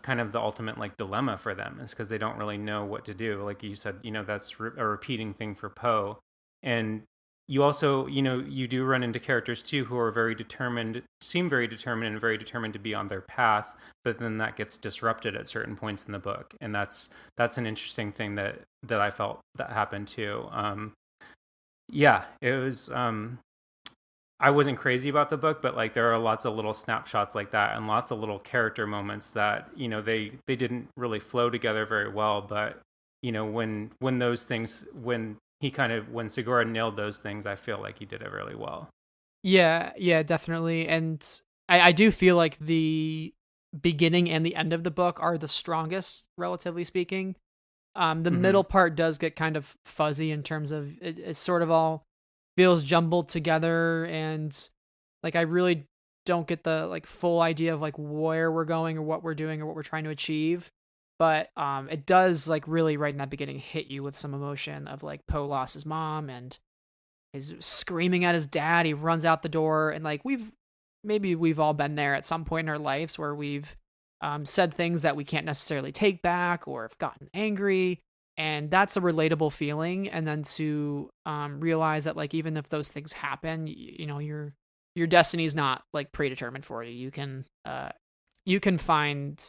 kind of the ultimate like dilemma for them, is because they don't really know what to do. Like you said, that's a repeating thing for Poe. And you also, you do run into characters too who are very determined, seem very determined, and very determined to be on their path, but then that gets disrupted at certain points in the book. And that's an interesting thing that I felt that happened too. Yeah, it was, I wasn't crazy about the book, but like there are lots of little snapshots like that, and lots of little character moments that, they didn't really flow together very well. But, when those things, when Segura nailed those things, I feel like he did it really well. Yeah, definitely. And I do feel like the beginning and the end of the book are the strongest, relatively speaking. The middle part does get kind of fuzzy in terms of it sort of all feels jumbled together, and like I really don't get the like full idea of like where we're going or what we're doing or what we're trying to achieve. But it does like really right in that beginning hit you with some emotion of like Poe lost his mom and is screaming at his dad. He runs out the door, and like we've all been there at some point in our lives where we've said things that we can't necessarily take back, or have gotten angry, and that's a relatable feeling. And then to realize that like even if those things happen, your destiny is not like predetermined for you. You can find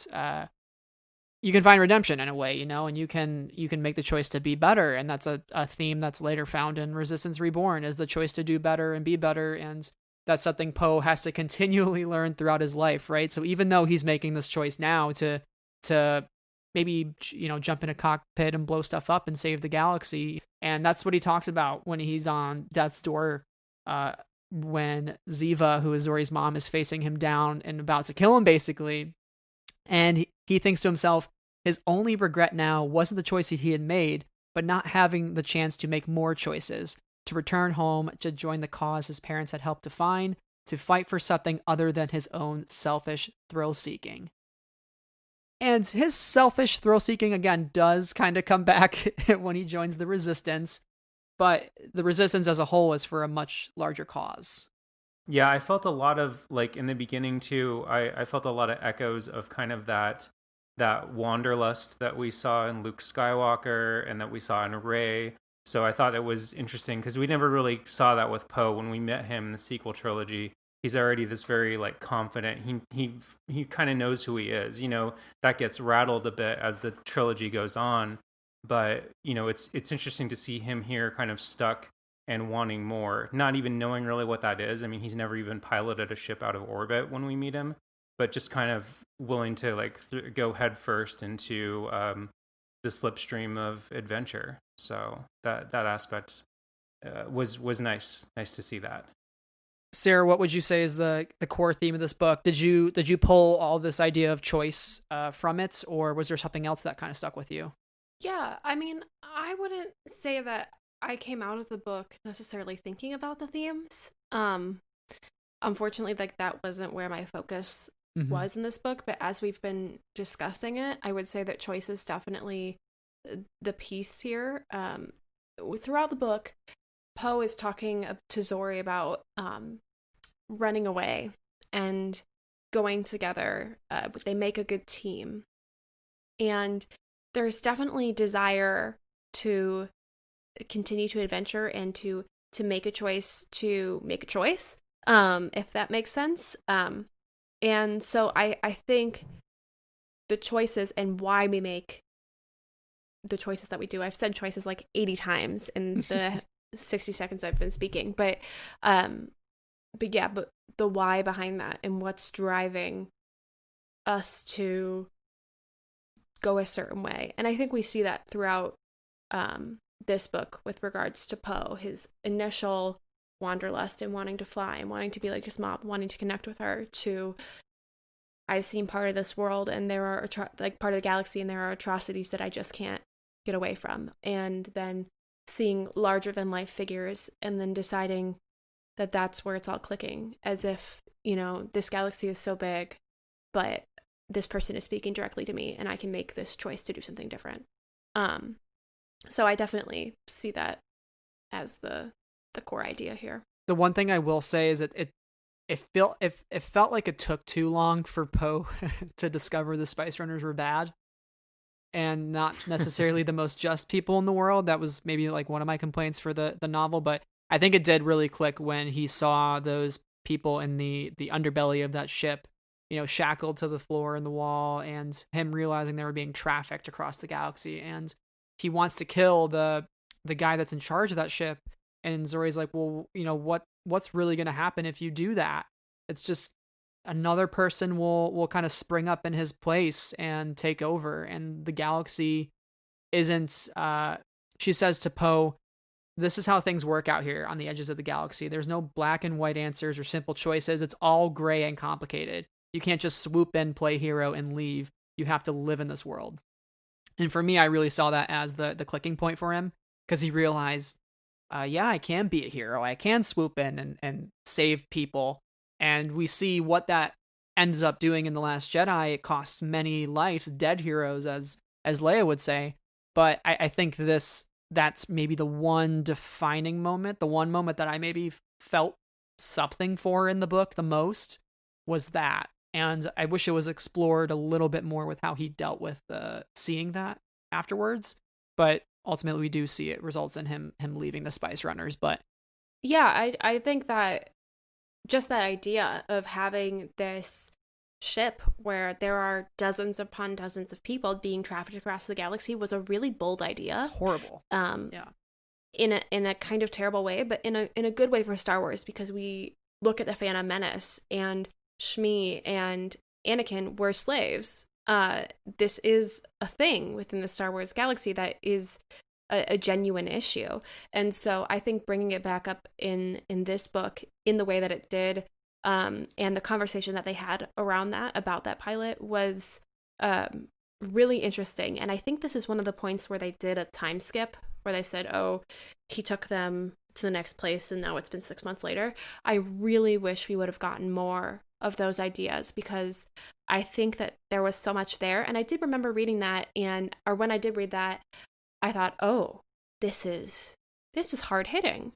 redemption in a way, and you can make the choice to be better. And that's a theme that's later found in Resistance Reborn, is the choice to do better and be better. And that's something Poe has to continually learn throughout his life, right? So even though he's making this choice now to maybe, jump in a cockpit and blow stuff up and save the galaxy, and that's what he talks about when he's on death's door, when Ziva, who is Zori's mom, is facing him down and about to kill him, basically. And he thinks to himself, his only regret now wasn't the choice he had made, but not having the chance to make more choices, to return home, to join the cause his parents had helped to find, to fight for something other than his own selfish thrill-seeking. And his selfish thrill-seeking, again, does kind of come back when he joins the Resistance, but the Resistance as a whole is for a much larger cause. Yeah, I felt a lot of, like, in the beginning, too, I felt a lot of echoes of kind of that wanderlust that we saw in Luke Skywalker and that we saw in Rey. So I thought it was interesting because we never really saw that with Poe. When we met him in the sequel trilogy, he's already this very like confident. He kind of knows who he is. That gets rattled a bit as the trilogy goes on. But it's interesting to see him here, kind of stuck and wanting more, not even knowing really what that is. I mean, he's never even piloted a ship out of orbit when we meet him, but just kind of willing to like go head first into the slipstream of adventure. So that aspect was nice to see that. Sarah, what would you say is the core theme of this book? Did you pull all this idea of choice from it, or was there something else that kind of stuck with you? Yeah, I mean, I wouldn't say that I came out of the book necessarily thinking about the themes. Unfortunately, like that wasn't where my focus was in this book, but as we've been discussing it, I would say that choice is definitely the piece here. Throughout the book, Poe is talking to Zori about running away and going together. They make a good team. And there's definitely desire to continue to adventure and to make a choice, if that makes sense. And so I think the choices and why we make the choices that we do, I've said choices like 80 times in the 60 seconds I've been speaking, but the why behind that and what's driving us to go a certain way. And I think we see that throughout this book with regards to Poe, his initial wanderlust and wanting to fly and wanting to be like his mom, wanting to connect with her, to I've seen part of this world and there are part of the galaxy and there are atrocities that I just can't get away from. And then seeing larger than life figures and then deciding that that's where it's all clicking, as if, this galaxy is so big, but this person is speaking directly to me and I can make this choice to do something different. So I definitely see that as the core idea here. The one thing I will say is that it felt like it took too long for Poe to discover the Spice Runners were bad and not necessarily the most just people in the world. That was maybe like one of my complaints for the novel, but I think it did really click when he saw those people in the underbelly of that ship, shackled to the floor and the wall, and him realizing they were being trafficked across the galaxy, and he wants to kill the guy that's in charge of that ship. And Zori's like, well, what's really going to happen if you do that? It's just another person will kind of spring up in his place and take over. And the galaxy isn't, she says to Poe, this is how things work out here on the edges of the galaxy. There's no black and white answers or simple choices. It's all gray and complicated. You can't just swoop in, play hero, and leave. You have to live in this world. And for me, I really saw that as the clicking point for him, because he realized, I can be a hero. I can swoop in and save people. And we see what that ends up doing in The Last Jedi. It costs many lives, dead heroes, as Leia would say. But I think that's maybe the one defining moment, the one moment that I maybe felt something for in the book the most was that. And I wish it was explored a little bit more with how he dealt with seeing that afterwards. But ultimately, we do see it results in him leaving the Spice Runners. But yeah, I think that just that idea of having this ship where there are dozens upon dozens of people being trafficked across the galaxy was a really bold idea. It's horrible. Yeah. In a kind of terrible way, but in a good way for Star Wars, because we look at the Phantom Menace and Shmi and Anakin were slaves. This is a thing within the Star Wars galaxy that is a genuine issue. And so I think bringing it back up in this book in the way that it did, and the conversation that they had around that, about that pilot, was really interesting. And I think this is one of the points where they did a time skip, where they said, oh, he took them to the next place and now it's been 6 months later. I really wish we would have gotten more of those ideas, because I think that there was so much there. And I did remember reading that, or when I did read that, I thought, oh, this is hard hitting.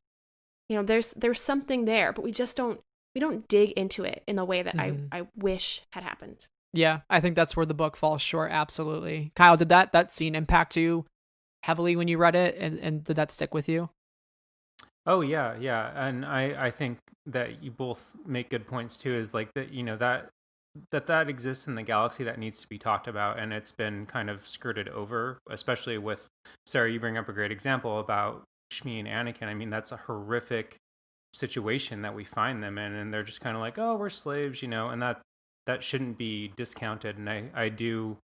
There's something there, but we don't dig into it in the way that I wish had happened. Yeah, I think that's where the book falls short. Absolutely. Kyle, did that scene impact you heavily when you read it, and did that stick with you? Oh yeah. And I think that you both make good points too, is like that, that exists in the galaxy that needs to be talked about, and it's been kind of skirted over, especially with Sarah. You bring up a great example about Shmi and Anakin. I mean, that's a horrific situation that we find them in, and they're just kind of like, oh, we're slaves, and that shouldn't be discounted. And I do.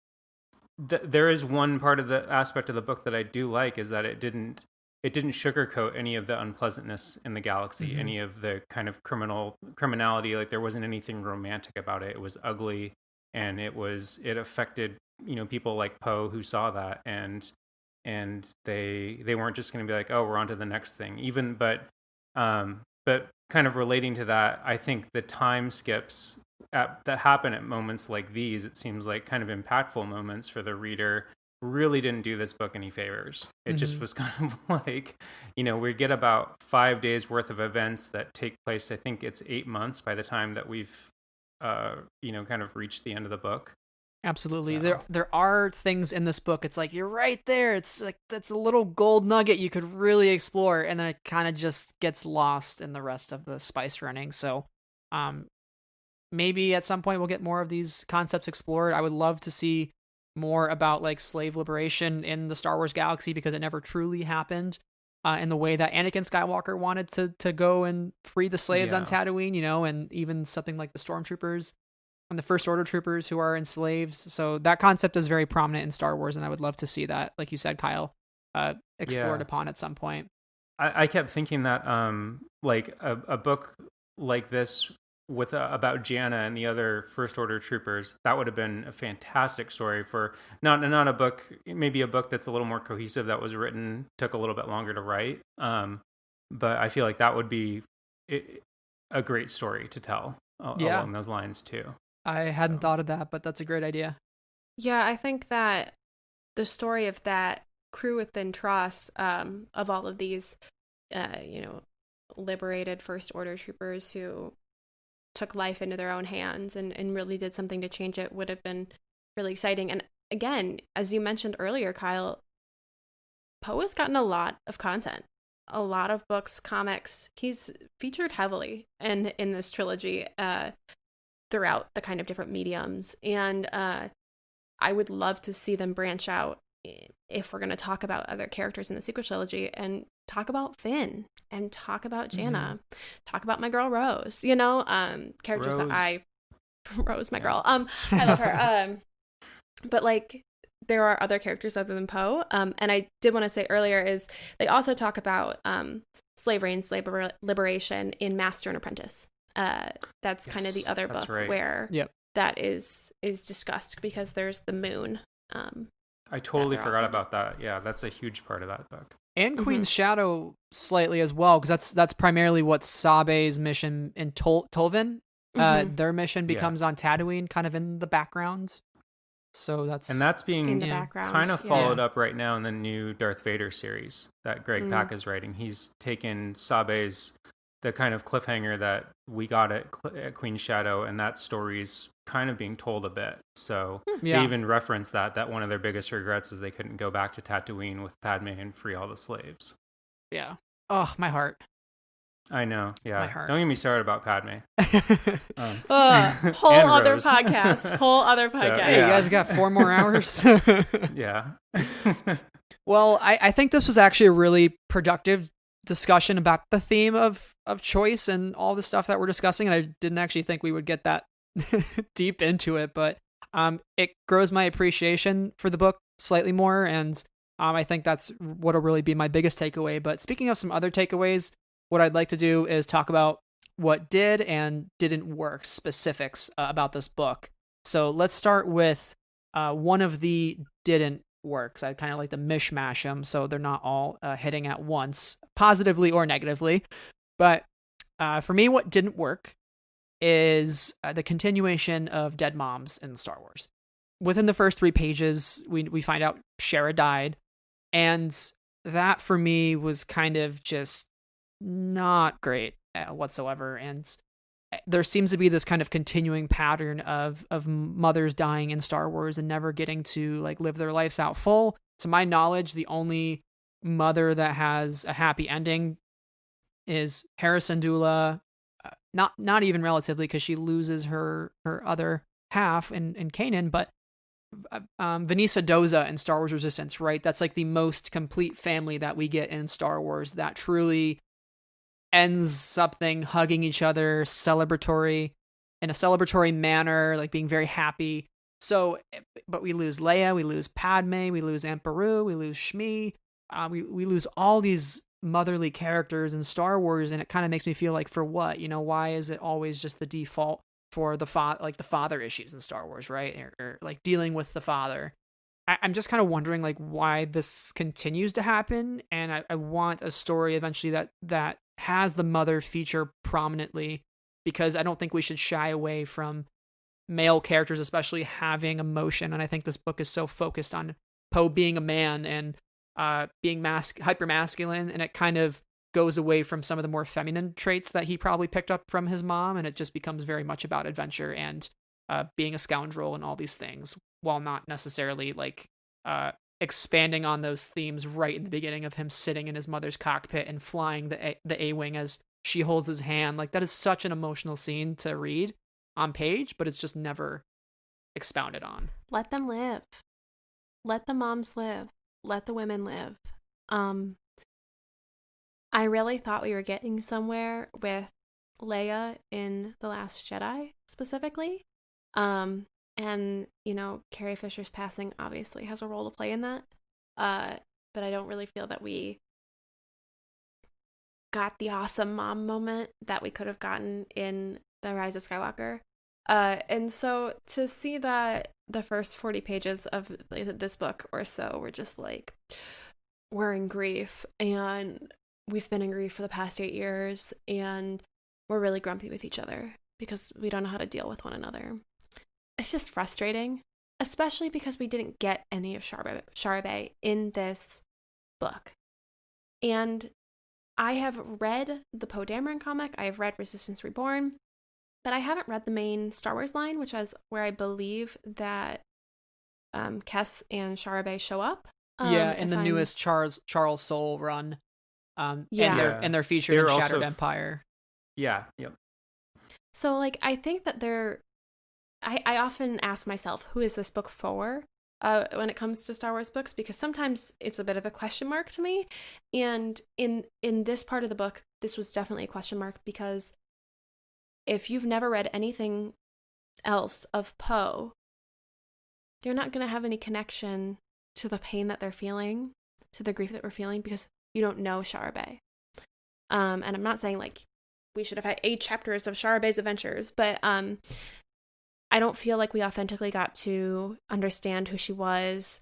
There is one part of the aspect of the book that I do like, is that it didn't sugarcoat any of the unpleasantness in the galaxy, any of the kind of criminality. Like, there wasn't anything romantic about it. It was ugly, and it affected, people like Poe who saw that, and they weren't just going to be like, oh, we're on to the next thing. But kind of relating to that, I think the time skips that happen at moments like these, it seems like kind of impactful moments for the reader, really didn't do this book any favors. It just was kind of like, we get about 5 days worth of events that take place. I think it's 8 months by the time that we've, kind of reached the end of the book. Absolutely. So. There are things in this book. It's like, you're right there. It's like, that's a little gold nugget you could really explore. And then it kind of just gets lost in the rest of the spice running. So, maybe at some point we'll get more of these concepts explored. I would love to see more about like slave liberation in the Star Wars galaxy, because it never truly happened in the way that Anakin Skywalker wanted to go and free the slaves on Tatooine, and even something like the stormtroopers and the First Order troopers who are enslaved. So that concept is very prominent in Star Wars, and I would love to see that, like you said, Kyle, explored upon at some point. I kept thinking that like a book like this with about Jana and the other First Order troopers, that would have been a fantastic story for not a book, maybe a book that's a little more cohesive, that was written, took a little bit longer to write. But I feel like that would be a great story to tell along those lines too. I hadn't thought of that, but that's a great idea. Yeah, I think that the story of that crew within Tross, of all of these, liberated First Order troopers who took life into their own hands and really did something to change it, would have been really exciting. And again, as you mentioned earlier, Kyle, Poe has gotten a lot of content, a lot of books, comics. He's featured heavily in this trilogy throughout the kind of different mediums. And I would love to see them branch out, if we're going to talk about other characters in the sequel trilogy, and talk about Finn and talk about Jana, talk about my girl Rose, characters Rose. Rose, my girl. I love her. But like, there are other characters other than Poe. And I did want to say earlier is they also talk about slavery and slave liberation in Master and Apprentice. That's kind of the other book where that is discussed, because there's the moon. I totally forgot about that. Yeah, that's a huge part of that book. And Queen's Shadow slightly as well, because that's primarily what Sabe's mission in Tolvin. Their mission becomes on Tatooine, kind of in the background. So that's being in the background, kind of followed up right now in the new Darth Vader series that Greg Pak is writing. He's taken Sabe's, the kind of cliffhanger that we got at Queen's Shadow, and that story's kind of being told a bit. So they even reference that one of their biggest regrets is they couldn't go back to Tatooine with Padme and free all the slaves. Yeah. Oh, my heart. I know. Yeah. Don't get me started about Padme. Whole other podcast. So, you guys got 4 more hours? Yeah. Well, I think this was actually a really productive discussion about the theme of choice and all the stuff that we're discussing. And I didn't actually think we would get that deep into it, but it grows my appreciation for the book slightly more. And I think that's what'll really be my biggest takeaway. But speaking of some other takeaways, what I'd like to do is talk about what did and didn't work, specifics about this book. So let's start with one of the didn't works. I kind of like to mishmash them so they're not all hitting at once, positively or negatively. But for me, what didn't work is the continuation of dead moms in Star Wars. Within the first 3 pages, we find out Shara died, and that for me was kind of just not great whatsoever. And there seems to be this kind of continuing pattern of mothers dying in Star Wars and never getting to like live their lives out full. To my knowledge, the only mother that has a happy ending is Hera Syndulla, not even relatively, because she loses her other half in Kanan, but Vanessa Doza in Star Wars Resistance, right? That's like the most complete family that we get in Star Wars that truly ends something, hugging each other, celebratory, in a celebratory manner, like being very happy. So, but we lose Leia, we lose Padme, we lose Aunt Beru, we lose Shmi, we lose all these motherly characters in Star Wars, and it kind of makes me feel like, for what? Why is it always just the default for the father issues in Star Wars, right? Or like dealing with the father. I'm just kind of wondering like why this continues to happen, and I want a story eventually that has the mother feature prominently, because I don't think we should shy away from male characters, especially having emotion. And I think this book is so focused on Poe being a man and being hyper masculine, and it kind of goes away from some of the more feminine traits that he probably picked up from his mom, and it just becomes very much about adventure and being a scoundrel and all these things, while not necessarily like expanding on those themes right in the beginning of him sitting in his mother's cockpit and flying the A-wing as she holds his hand. Like, that is such an emotional scene to read on page, but it's just never expounded on. Let them live. Let the moms live. Let the women live. I really thought we were getting somewhere with Leia in The Last Jedi specifically. And, you know, Carrie Fisher's passing obviously has a role to play in that. But I don't really feel that we got the awesome mom moment that we could have gotten in The Rise of Skywalker. And so to see that the first 40 pages of this book or so were just like, we're in grief, and we've been in grief for the past 8 years, and we're really grumpy with each other because we don't know how to deal with one another. It's just frustrating, especially because we didn't get any of Charabe in this book. And I have read the Poe Dameron comic, I have read Resistance Reborn, but I haven't read the main Star Wars line, which is where I believe that Kes and Charabe show up. In the newest Charles Soule run. And they're featured in Shattered Empire. Yeah, yep. So, like, I think that I often ask myself, who is this book for? When it comes to Star Wars books, because sometimes it's a bit of a question mark to me. And in this part of the book, this was definitely a question mark, because if you've never read anything else of Poe, you're not going to have any connection to the pain that they're feeling, to the grief that we're feeling, because you don't know Charabe. And I'm not saying like we should have had 8 chapters of Charabe's adventures, but I don't feel like we authentically got to understand who she was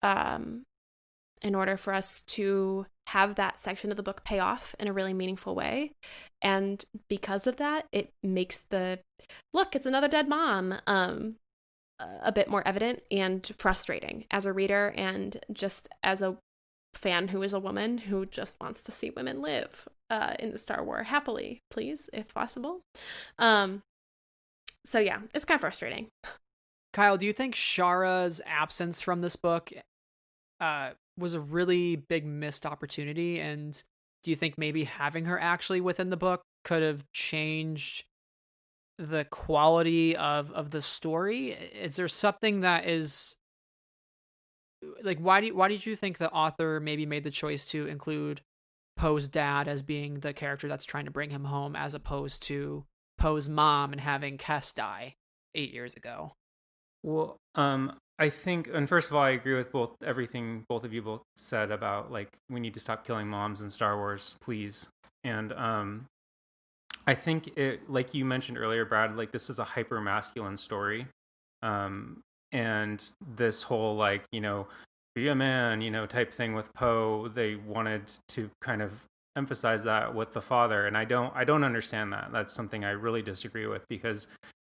in order for us to have that section of the book pay off in a really meaningful way. And because of that, it makes it's another dead mom a bit more evident and frustrating as a reader, and just as a fan who is a woman who just wants to see women live in the Star Wars happily, please, if possible. So yeah, it's kind of frustrating. Kyle, do you think Shara's absence from this book was a really big missed opportunity? And do you think maybe having her actually within the book could have changed the quality of the story? Is there something that is like, why did you think the author maybe made the choice to include Poe's dad as being the character that's trying to bring him home, as opposed to Poe's mom and having Kes die 8 years ago? Well, I think, and first of all, I agree with everything both of you both said about, like, we need to stop killing moms in Star Wars, please. And I think it, like you mentioned earlier, Brad, like, this is a hyper masculine story. And this whole, like, you know, be a man, you know, type thing with Poe, they wanted to kind of emphasize that with the father. And I don't understand that. That's something I really disagree with, because,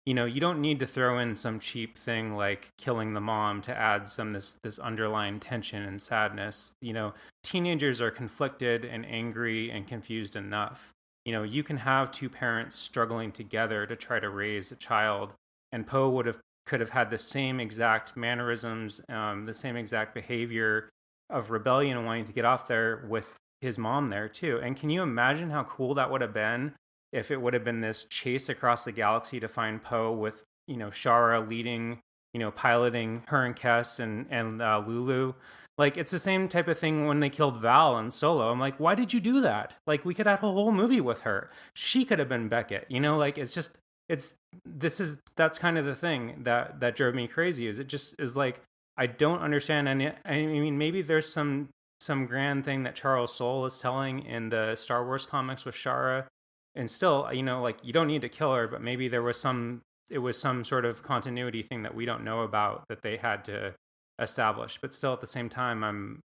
you know, you don't need to throw in some cheap thing like killing the mom to add some this underlying tension and sadness. You know, teenagers are conflicted and angry and confused enough. You know, you can have two parents struggling together to try to raise a child, and Poe could have had the same exact mannerisms, the same exact behavior of rebellion and wanting to get off there with his mom there too. And can you imagine how cool that would have been if it would have been this chase across the galaxy to find Poe, with, you know, Shara leading, you know, piloting her and Kes and Lulu. Like, it's the same type of thing when they killed Val in Solo. I'm like, why did you do that? Like, we could have had a whole movie with her. She could have been Beckett, you know, like, that's kind of the thing that drove me crazy. Is it just is like, I don't understand any. I mean, maybe there's some grand thing that Charles Soule is telling in the Star Wars comics with Shara, and still, you know, like, you don't need to kill her, but maybe it was some sort of continuity thing that we don't know about that they had to establish. But still, at the same time, I'm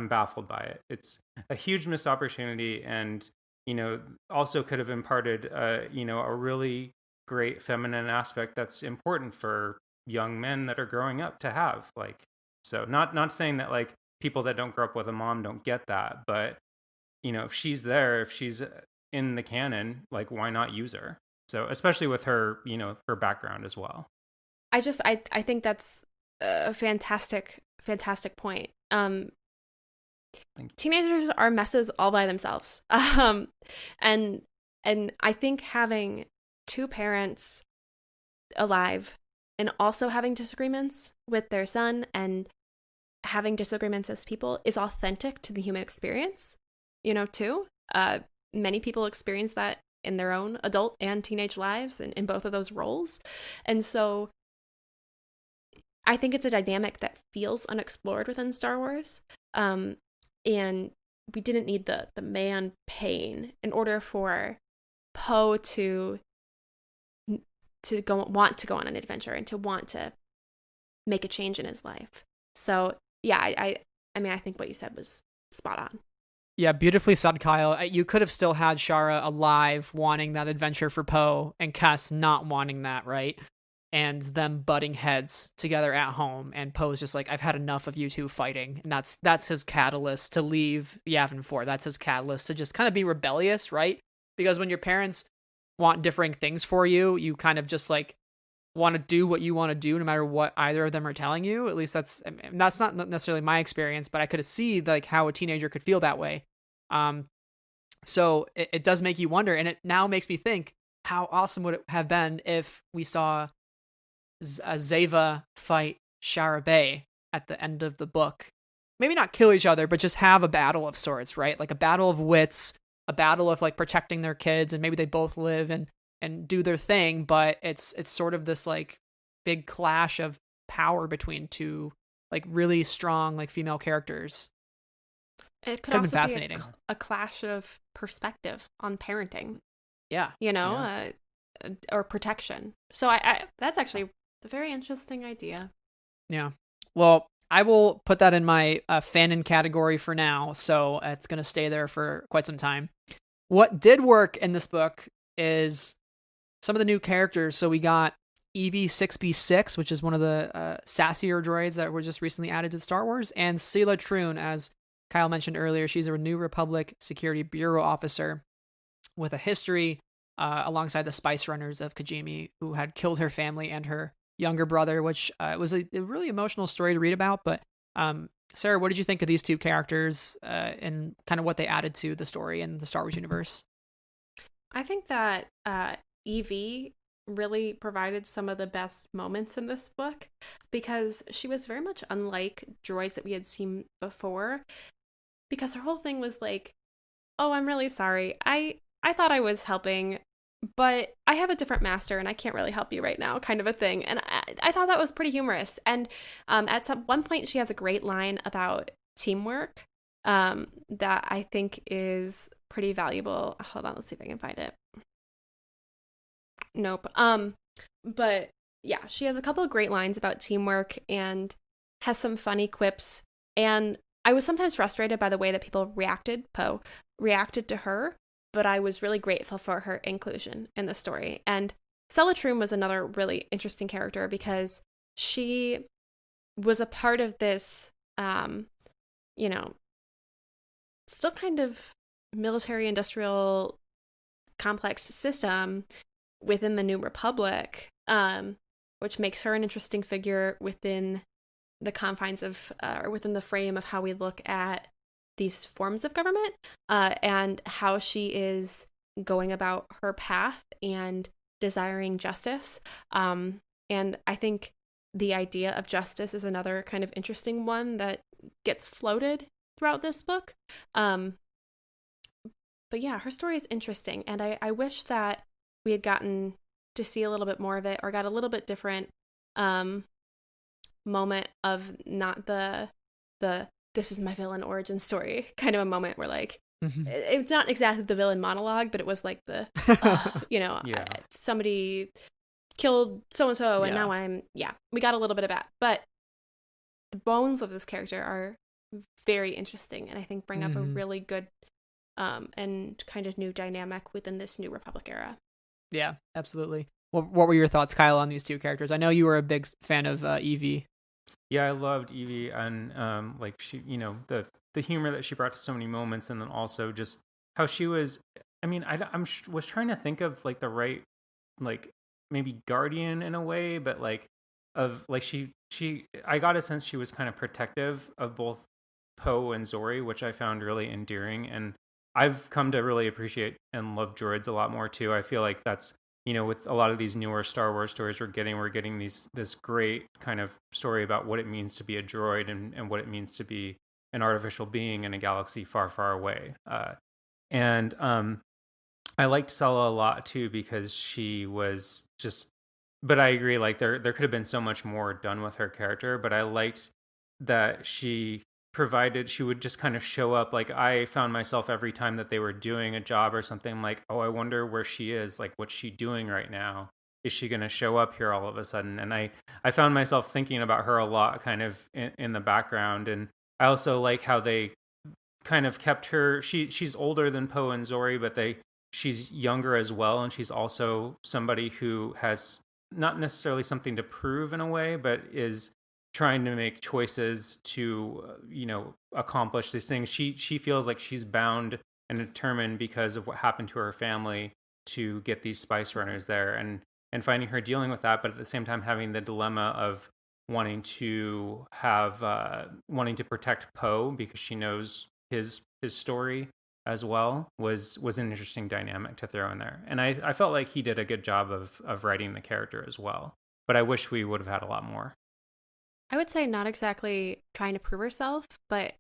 baffled by it. It's a huge missed opportunity, and, you know, also could have imparted you know, a really great feminine aspect that's important for young men that are growing up to have. Like, so not saying that, like, people that don't grow up with a mom don't get that, but, you know, if she's in the canon, like, why not use her? So, especially with her, you know, her background as well. I think that's a fantastic point. Teenagers are messes all by themselves. And I think having two parents alive and also having disagreements with their son and having disagreements as people is authentic to the human experience, too. Many people experience that in their own adult and teenage lives and in both of those roles. And so I think it's a dynamic that feels unexplored within Star Wars. And we didn't need the man pain in order for Poe to want to go on an adventure and to want to make a change in his life. So yeah, I mean, I think what you said was spot on. Yeah, beautifully said, Kyle. You could have still had Shara alive wanting that adventure for Poe and Kes not wanting that, right? And them butting heads together at home, and Poe's just like, I've had enough of you two fighting. And that's his catalyst to leave Yavin 4. That's his catalyst to just kind of be rebellious, right? Because when your parents want differing things for you, you kind of just like want to do what you want to do no matter what either of them are telling you. At least that's not necessarily my experience, but I could see like how a teenager could feel that way. So it does make you wonder, and it now makes me think, how awesome would it have been if we saw Zeva fight Shara Bey at the end of the book? Maybe not kill each other, but just have a battle of sorts, right? Like a battle of wits, a battle of like protecting their kids, and maybe they both live and do their thing, but it's sort of this like big clash of power between two like really strong like female characters. It could also be fascinating. A clash of perspective on parenting. Yeah. Or protection. So I that's actually a very interesting idea. Yeah. Well, I will put that in my fanon category for now, so it's going to stay there for quite some time. What did work in this book is some of the new characters. So we got EV-6B6, which is one of the sassier droids that were just recently added to Star Wars, and Sela Troon, as Kyle mentioned earlier. She's a New Republic Security Bureau officer with a history alongside the Spice Runners of Kijimi, who had killed her family and her younger brother, which was a really emotional story to read about. But Sarah, what did you think of these two characters and kind of what they added to the story and the Star Wars universe? I think that Evie really provided some of the best moments in this book because she was very much unlike droids that we had seen before, because her whole thing was like, oh, I'm really sorry. I thought I was helping, but I have a different master and I can't really help you right now, kind of a thing. And I thought that was pretty humorous. And at one point, she has a great line about teamwork that I think is pretty valuable. Hold on, let's see if I can find it. Nope. But yeah, she has a couple of great lines about teamwork and has some funny quips. And I was sometimes frustrated by the way that people Poe reacted to her, but I was really grateful for her inclusion in the story. And Sela Troon was another really interesting character because she was a part of this, still kind of military-industrial complex system within the New Republic, which makes her an interesting figure within the confines of, or within the frame of how we look at these forms of government, and how she is going about her path and desiring justice. And I think the idea of justice is another kind of interesting one that gets floated throughout this book. But yeah, her story is interesting, and I wish that we had gotten to see a little bit more of it, or got a little bit different moment of not the this is my villain origin story kind of a moment where like it's not exactly the villain monologue, but it was like the somebody killed so and so and now we got a little bit of that, but the bones of this character are very interesting and I think bring up a really good and kind of new dynamic within this New Republic era. Yeah, absolutely. What were your thoughts, Kyle, on these two characters? I know you were a big fan of Evie. Yeah, I loved Evie, and like she, the humor that she brought to so many moments, and then also just how she was. I mean, was trying to think of like the right, like maybe guardian in a way, but like like she I got a sense she was kind of protective of both Poe and Zori, which I found really endearing. And I've come to really appreciate and love droids a lot more too. I feel like that's, with a lot of these newer Star Wars stories we're getting this great kind of story about what it means to be a droid, and what it means to be an artificial being in a galaxy far, far away. And I liked Sella a lot too, because she was just, but I agree, like there could have been so much more done with her character, but I liked that she would just kind of show up. Like, I found myself every time that they were doing a job or something, I'm like, oh, I wonder where she is. Like, what's she doing right now? Is she going to show up here all of a sudden? And I found myself thinking about her a lot, kind of in the background. And I also like how they kind of kept her. She's older than Poe and Zori, but she's younger as well, and she's also somebody who has not necessarily something to prove in a way, but is trying to make choices to accomplish these things. She feels like she's bound and determined because of what happened to her family to get these spice runners there, and finding her dealing with that, but at the same time having the dilemma of wanting to protect Poe because she knows his story as well, was an interesting dynamic to throw in there. And I felt like he did a good job of writing the character as well, but I wish we would have had a lot more. I would say not exactly trying to prove herself, but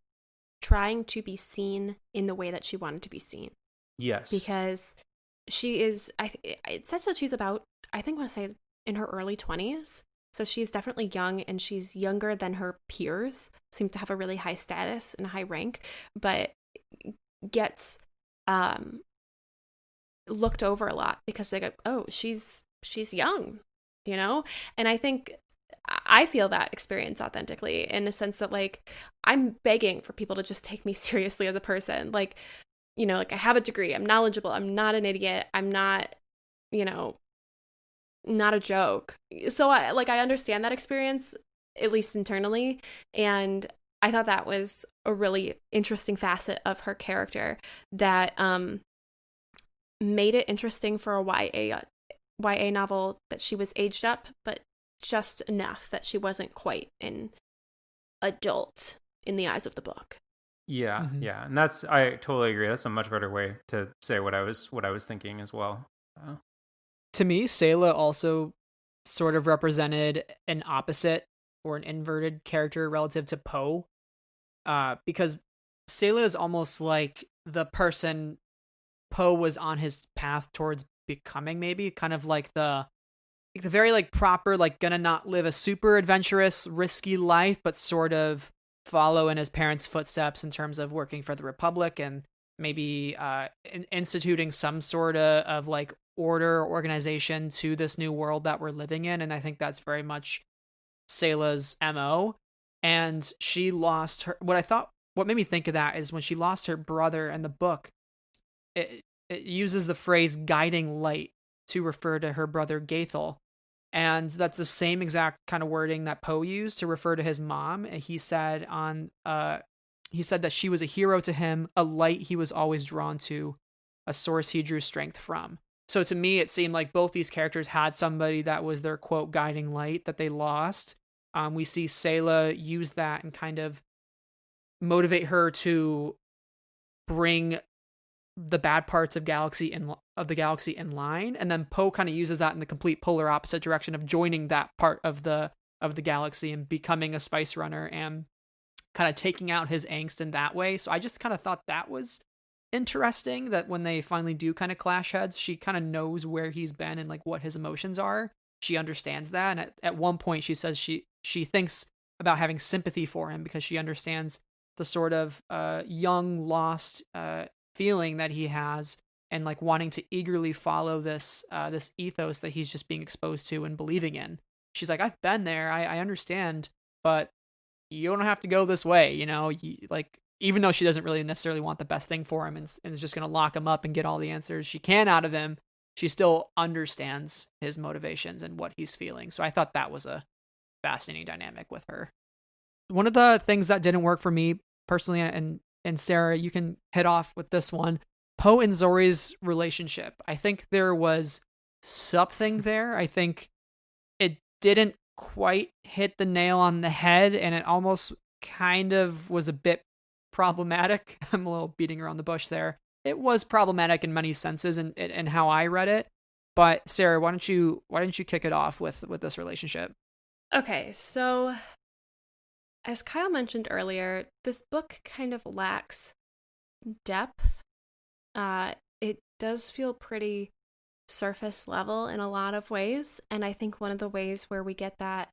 trying to be seen in the way that she wanted to be seen. Yes. Because she is, it says that she's about, I think I want to say in her early 20s. So she's definitely young, and she's younger than her peers, seem to have a really high status and a high rank, but gets looked over a lot because they go, oh, she's young, And I think I feel that experience authentically, in the sense that, like, I'm begging for people to just take me seriously as a person. Like, like, I have a degree, I'm knowledgeable, I'm not an idiot, I'm not, not a joke. So I understand that experience, at least internally. And I thought that was a really interesting facet of her character that made it interesting for a YA novel, that she was aged up, but just enough that she wasn't quite an adult in the eyes of the book. Yeah, Mm-hmm. yeah, and I totally agree. That's a much better way to say what I was thinking as well. To me, Sayla also sort of represented an opposite or an inverted character relative to Poe, because Sayla is almost like the person Poe was on his path towards becoming, maybe kind of like the very like proper, like gonna not live a super adventurous, risky life, but sort of follow in his parents' footsteps in terms of working for the Republic and maybe instituting some sort of like order or organization to this new world that we're living in. And I think that's very much Sayla's MO. And she lost her. What made me think of that is when she lost her brother in the book, it uses the phrase guiding light to refer to her brother Gaethel. And that's the same exact kind of wording that Poe used to refer to his mom. And he said that she was a hero to him, a light he was always drawn to, a source he drew strength from. So to me, it seemed like both these characters had somebody that was their, quote, guiding light that they lost. We see Sayla use that and kind of motivate her to bring the bad parts of the galaxy in line, and then Poe kind of uses that in the complete polar opposite direction of joining that part of the galaxy and becoming a spice runner and kind of taking out his angst in that way. So I just kind of thought that was interesting, that when they finally do kind of clash heads, she kind of knows where he's been and like what his emotions are. She understands that, and at one point she says she thinks about having sympathy for him because she understands the sort of young lost feeling that he has, and like wanting to eagerly follow this ethos that he's just being exposed to and believing in. She's like, I've been there, I understand, but you don't have to go this way, like, even though she doesn't really necessarily want the best thing for him and is just going to lock him up and get all the answers she can out of him, she still understands his motivations and what he's feeling. So I thought that was a fascinating dynamic with her. One of the things that didn't work for me personally, and Sarah, you can hit off with this one, Poe and Zori's relationship. I think there was something there. I think it didn't quite hit the nail on the head, and it almost kind of was a bit problematic. I'm a little beating around the bush there. It was problematic in many senses and how I read it. But Sarah, why don't you kick it off with this relationship? Okay, so as Kyle mentioned earlier, this book kind of lacks depth. It does feel pretty surface level in a lot of ways, and I think one of the ways where we get that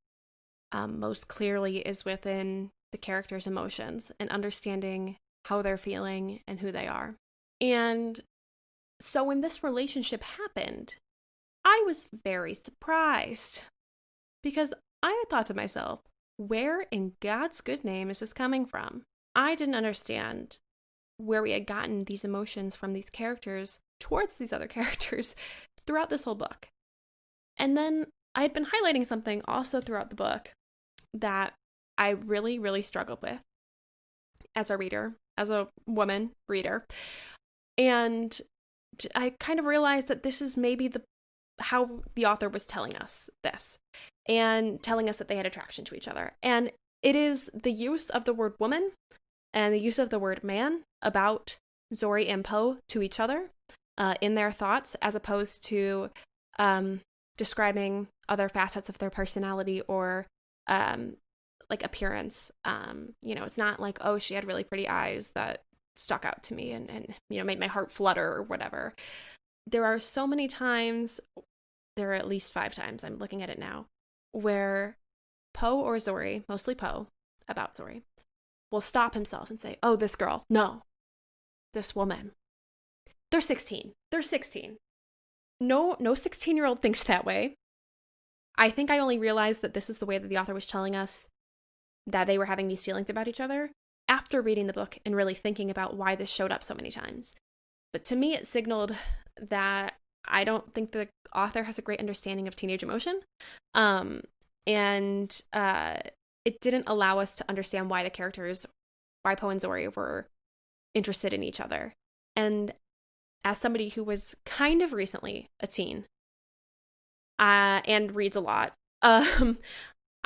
most clearly is within the characters' emotions and understanding how they're feeling and who they are. And so when this relationship happened, I was very surprised because I thought to myself, where in God's good name is this coming from? I didn't understand where we had gotten these emotions from these characters towards these other characters throughout this whole book. And then I had been highlighting something also throughout the book that I really, really struggled with as a reader, as a woman reader. And I kind of realized that this is maybe how the author was telling us this and telling us that they had attraction to each other. And it is the use of the word woman and the use of the word man about Zori and Poe to each other in their thoughts, as opposed to describing other facets of their personality or like appearance. It's not like, oh, she had really pretty eyes that stuck out to me and made my heart flutter or whatever. There are so many times, there are at least 5 times, I'm looking at it now, where Poe or Zori, mostly Poe, about Zori, will stop himself and say, oh, this girl, no, this woman. They're 16. No 16-year-old thinks that way. I think I only realized that this is the way that the author was telling us that they were having these feelings about each other after reading the book and really thinking about why this showed up so many times. But to me, it signaled that I don't think the author has a great understanding of teenage emotion. And it didn't allow us to understand why Poe and Zori were interested in each other. And as somebody who was kind of recently a teen and reads a lot, I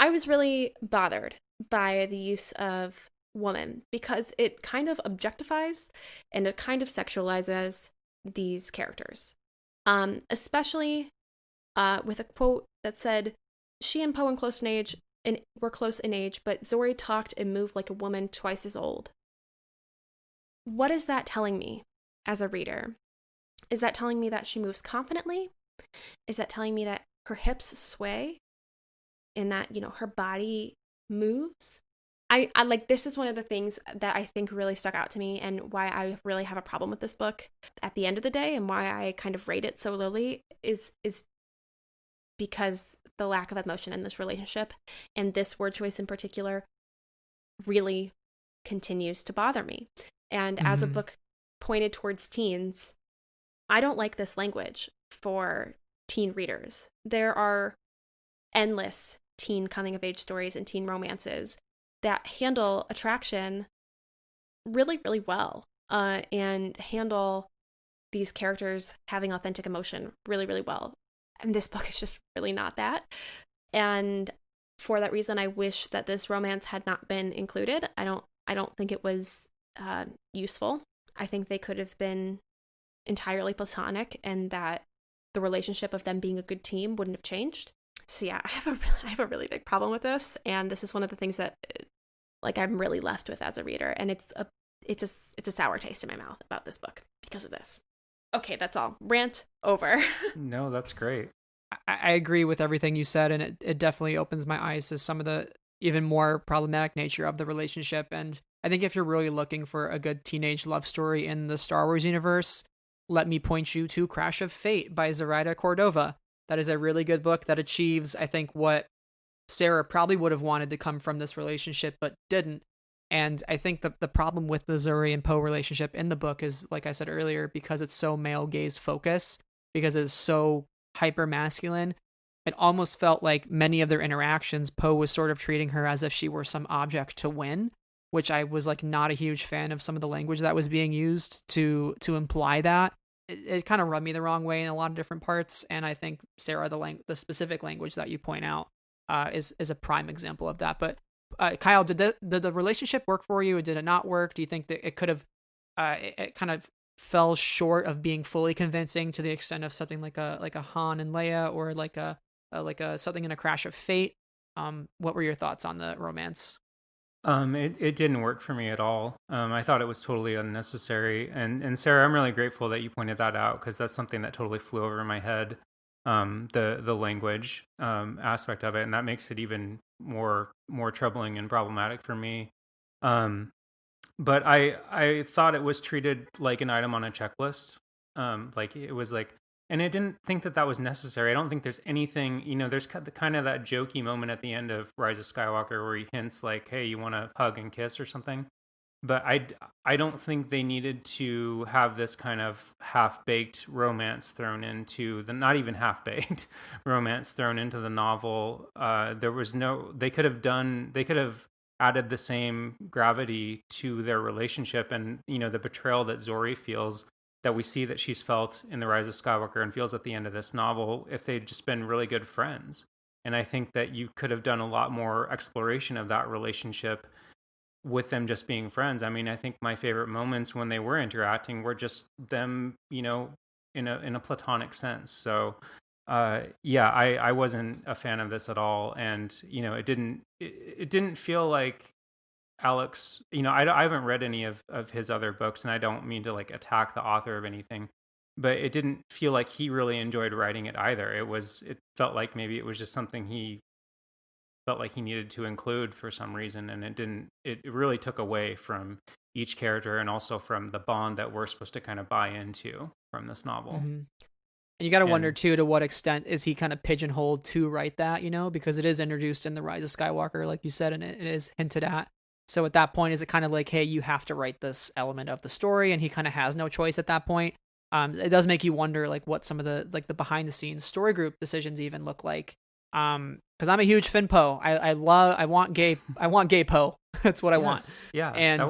was really bothered by the use of woman because it kind of objectifies and it kind of sexualizes these characters. Especially with a quote that said, she and Poe were close in age, but Zori talked and moved like a woman twice as old. What is that telling me as a reader? Is that telling me that she moves confidently? Is that telling me that her hips sway and that, her body moves? I like, this is one of the things that I think really stuck out to me and why I really have a problem with this book at the end of the day, and why I kind of rate it so lowly is because the lack of emotion in this relationship, and this word choice in particular, really continues to bother me. And as a book pointed towards teens, I don't like this language for teen readers. There are endless teen coming-of-age stories and teen romances that handle attraction really, really well, and handle these characters having authentic emotion really, really well. And this book is just really not that. And for that reason, I wish that this romance had not been included. I don't think it was useful. I think they could have been entirely platonic, and that the relationship of them being a good team wouldn't have changed. So yeah, I have a really big problem with this, and this is one of the things that I'm really left with as a reader, and it's a sour taste in my mouth about this book because of this. Okay, that's all. Rant over. No, that's great. I agree with everything you said, and it definitely opens my eyes to some of the even more problematic nature of the relationship. And I think if you're really looking for a good teenage love story in the Star Wars universe, let me point you to Crash of Fate by Zoraida Cordova. That is a really good book that achieves, I think, what Sarah probably would have wanted to come from this relationship, but didn't. And I think the problem with the Zori and Poe relationship in the book is, like I said earlier, because it's so male gaze focus, because it's so hyper masculine, it almost felt like many of their interactions, Poe was sort of treating her as if she were some object to win, which I was not a huge fan of some of the language that was being used to imply that. It kind of rubbed me the wrong way in a lot of different parts. And I think, Sarah, the specific language that you point out is a prime example of that. But Kyle, did the relationship work for you, or did it not work? Do you think that it could have it kind of fell short of being fully convincing to the extent of something like a Han and Leia, or like a something in A Crash of Fate? What were your thoughts on the romance? It didn't work for me at all. I thought it was totally unnecessary. And Sarah, I'm really grateful that you pointed that out, because that's something that totally flew over my head. The language aspect of it, and that makes it even more troubling and problematic for me. But I thought it was treated like an item on a checklist. Like it was like, and I didn't think that was necessary. I don't think there's anything, there's kind of that jokey moment at the end of Rise of Skywalker where he hints like, hey, you want to hug and kiss or something. But I don't think they needed to have this kind of half-baked romance thrown into the, not even half-baked romance thrown into the novel. There was no, they could have added the same gravity to their relationship, and the betrayal that Zori feels, that we see that she's felt in The Rise of Skywalker and feels at the end of this novel, if they'd just been really good friends. And I think that you could have done a lot more exploration of that relationship with them just being friends. I mean, I think my favorite moments when they were interacting were just them, in a platonic sense. So yeah, I wasn't a fan of this at all. And, it didn't feel like Alex, I haven't read any of his other books, and I don't mean to like attack the author of anything, but it didn't feel like he really enjoyed writing it either. It felt like maybe it was just something he felt like he needed to include for some reason, and it really took away from each character, and also from the bond that we're supposed to kind of buy into from this novel. Mm-hmm. And you got to wonder too, to what extent is he kind of pigeonholed to write that, because it is introduced in The Rise of Skywalker, like you said, and it is hinted at. So at that point, is it kind of like, hey, you have to write this element of the story, and he kind of has no choice at that point? It does make you wonder, like, what some of the behind the scenes story group decisions even look like. Because I'm a huge Finn Poe. I want gay Poe. That's what I want. Yeah. And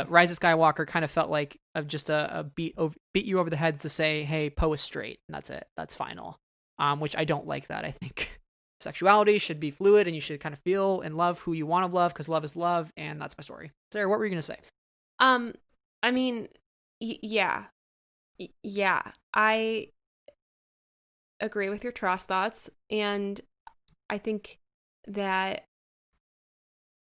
Rise of Skywalker kind of felt like just a beat you over the head to say, hey, Poe is straight, and that's it. That's final. Which I don't like that. I think sexuality should be fluid, and you should kind of feel and love who you want to love, because love is love, and that's my story. Sarah, what were you going to say? I mean, yeah, I agree with your Tross thoughts, and I think that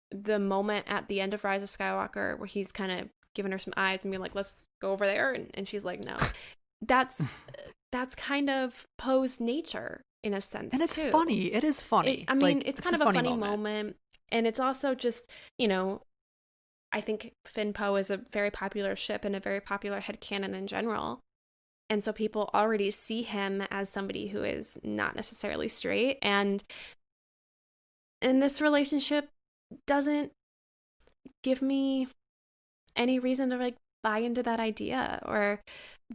the moment at the end of Rise of Skywalker where he's kind of giving her some eyes and being like, let's go over there, and she's like, no, that's kind of Poe's nature in a sense, and it's too. funny. It is funny. I mean, it's kind of a funny moment, and it's also just, I think Finn Poe is a very popular ship and a very popular headcanon in general. And so people already see him as somebody who is not necessarily straight. And this relationship doesn't give me any reason to like buy into that idea or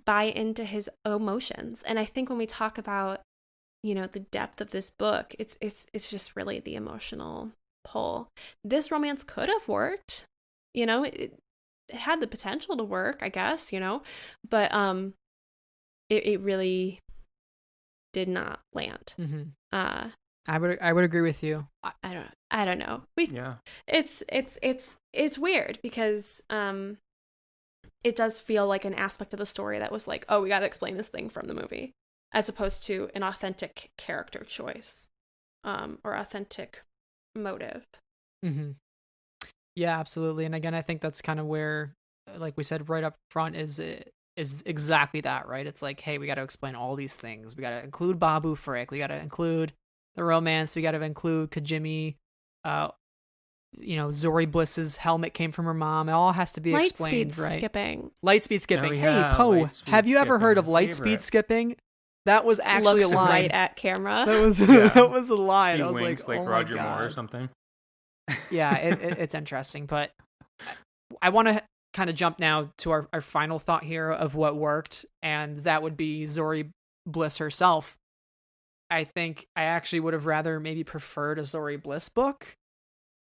buy into his emotions. And I think when we talk about, the depth of this book, it's just really the emotional pull. This romance could have worked, it had the potential to work, I guess, but it really did not land. Mm-hmm. I would agree with you. I don't know. It's weird because it does feel like an aspect of the story that was like, oh, we got to explain this thing from the movie, as opposed to an authentic character choice, or authentic motive. Mm-hmm. Yeah, absolutely. And again, I think that's kind of where, like we said right up front, is exactly that, right? It's like, hey, we got to explain all these things. We got to include Babu Frick. We got to include the romance. We got to include Kajimi. Zori Bliss's helmet came from her mom. It all has to be explained, right? Lightspeed skipping. Hey, Poe, have you ever heard of lightspeed skipping? That was actually Looks a line. Right at camera. That was that was a line. He I was winks like, oh Roger my God. Moore or something. Yeah, it's interesting, but I want to kind of jump now to our final thought here of what worked, and that would be Zori Bliss herself. I think I actually would have rather maybe preferred a Zori Bliss book,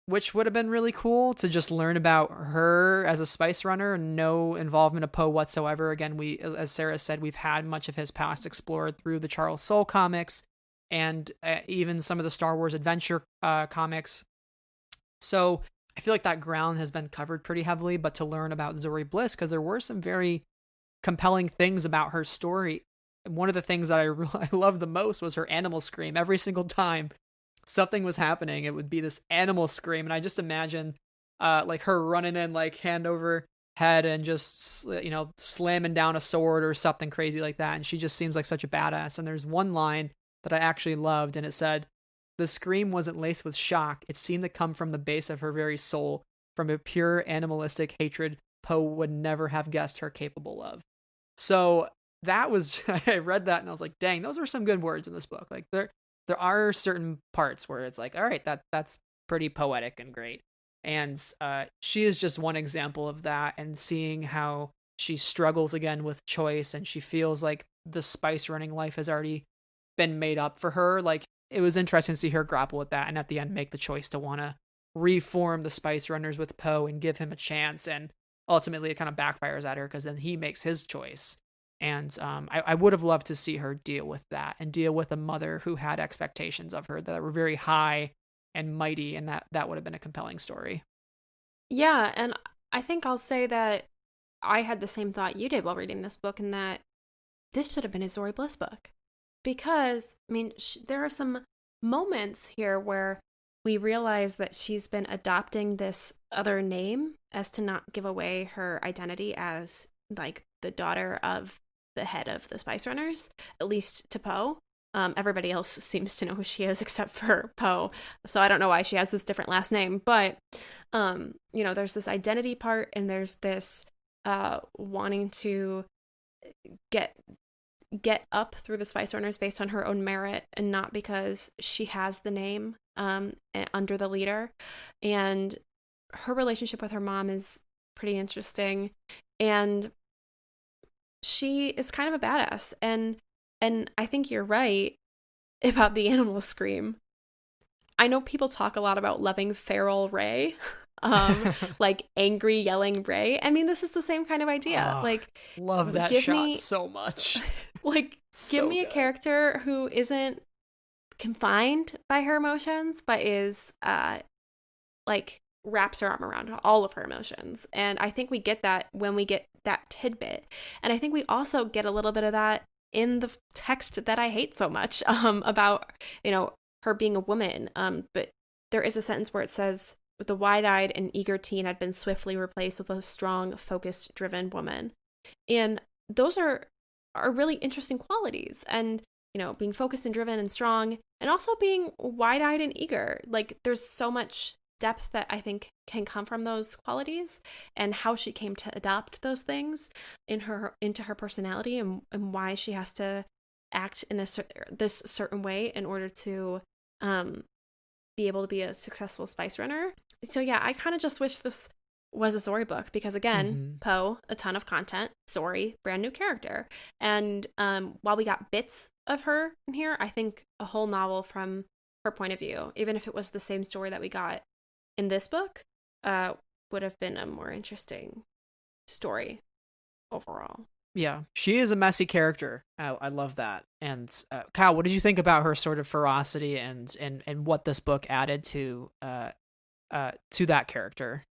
which would have been really cool to just learn about her as a spice runner, no involvement of Poe whatsoever. Again, as Sarah said, we've had much of his past explored through the Charles Soule comics, and even some of the Star Wars adventure comics. So I feel like that ground has been covered pretty heavily, but to learn about Zori Bliss, because there were some very compelling things about her story. And one of the things that I loved the most was her animal scream. Every single time something was happening, it would be this animal scream. And I just imagine like her running in like hand over head and just, slamming down a sword or something crazy like that. And she just seems like such a badass. And there's one line that I actually loved, and it said, "The scream wasn't laced with shock. It seemed to come from the base of her very soul, from a pure animalistic hatred Poe would never have guessed her capable of." So that was, I read that and I was like, dang, those are some good words in this book. Like there are certain parts where it's like, all right, that's pretty poetic and great. And she is just one example of that, and seeing how she struggles again with choice, and she feels like the spice running life has already been made up for her. Like, it was interesting to see her grapple with that, and at the end make the choice to want to reform the Spice Runners with Poe and give him a chance. And ultimately it kind of backfires at her, because then he makes his choice. And I would have loved to see her deal with that, and deal with a mother who had expectations of her that were very high and mighty, and that would have been a compelling story. Yeah, and I think I'll say that I had the same thought you did while reading this book, in that this should have been a Zori Bliss book. Because, I mean, there are some moments here where we realize that she's been adopting this other name as to not give away her identity as, like, the daughter of the head of the Spice Runners, at least to Poe. Everybody else seems to know who she is except for Poe. So I don't know why she has this different last name. But, there's this identity part, and there's this wanting to get up through the Spice Runners based on her own merit, and not because she has the name under the leader. And her relationship with her mom is pretty interesting, and she is kind of a badass. And I think you're right about the animal scream. I know people talk a lot about loving feral Rey, like angry yelling Rey. I mean, this is the same kind of idea. Love that shot so much. Give me a character who isn't confined by her emotions, but is wraps her arm around all of her emotions. And I think we get that when we get that tidbit. And I think we also get a little bit of that in the text that I hate so much, about, her being a woman. But there is a sentence where it says, "The wide-eyed and eager teen had been swiftly replaced with a strong, focused, driven woman." And those are really interesting qualities. And, being focused and driven and strong, and also being wide-eyed and eager. Like, there's so much depth that I think can come from those qualities, and how she came to adopt those things into her personality, and why she has to act in this certain way in order to be able to be a successful Spice Runner. So yeah, I kind of just wish this was a Zori book, because again, Poe, a ton of content, Zori, brand new character. And while we got bits of her in here, I think a whole novel from her point of view, even if it was the same story that we got in this book, would have been a more interesting story overall. Yeah, she is a messy character. I love that. And Kyle, what did you think about her sort of ferocity and what this book added to that character?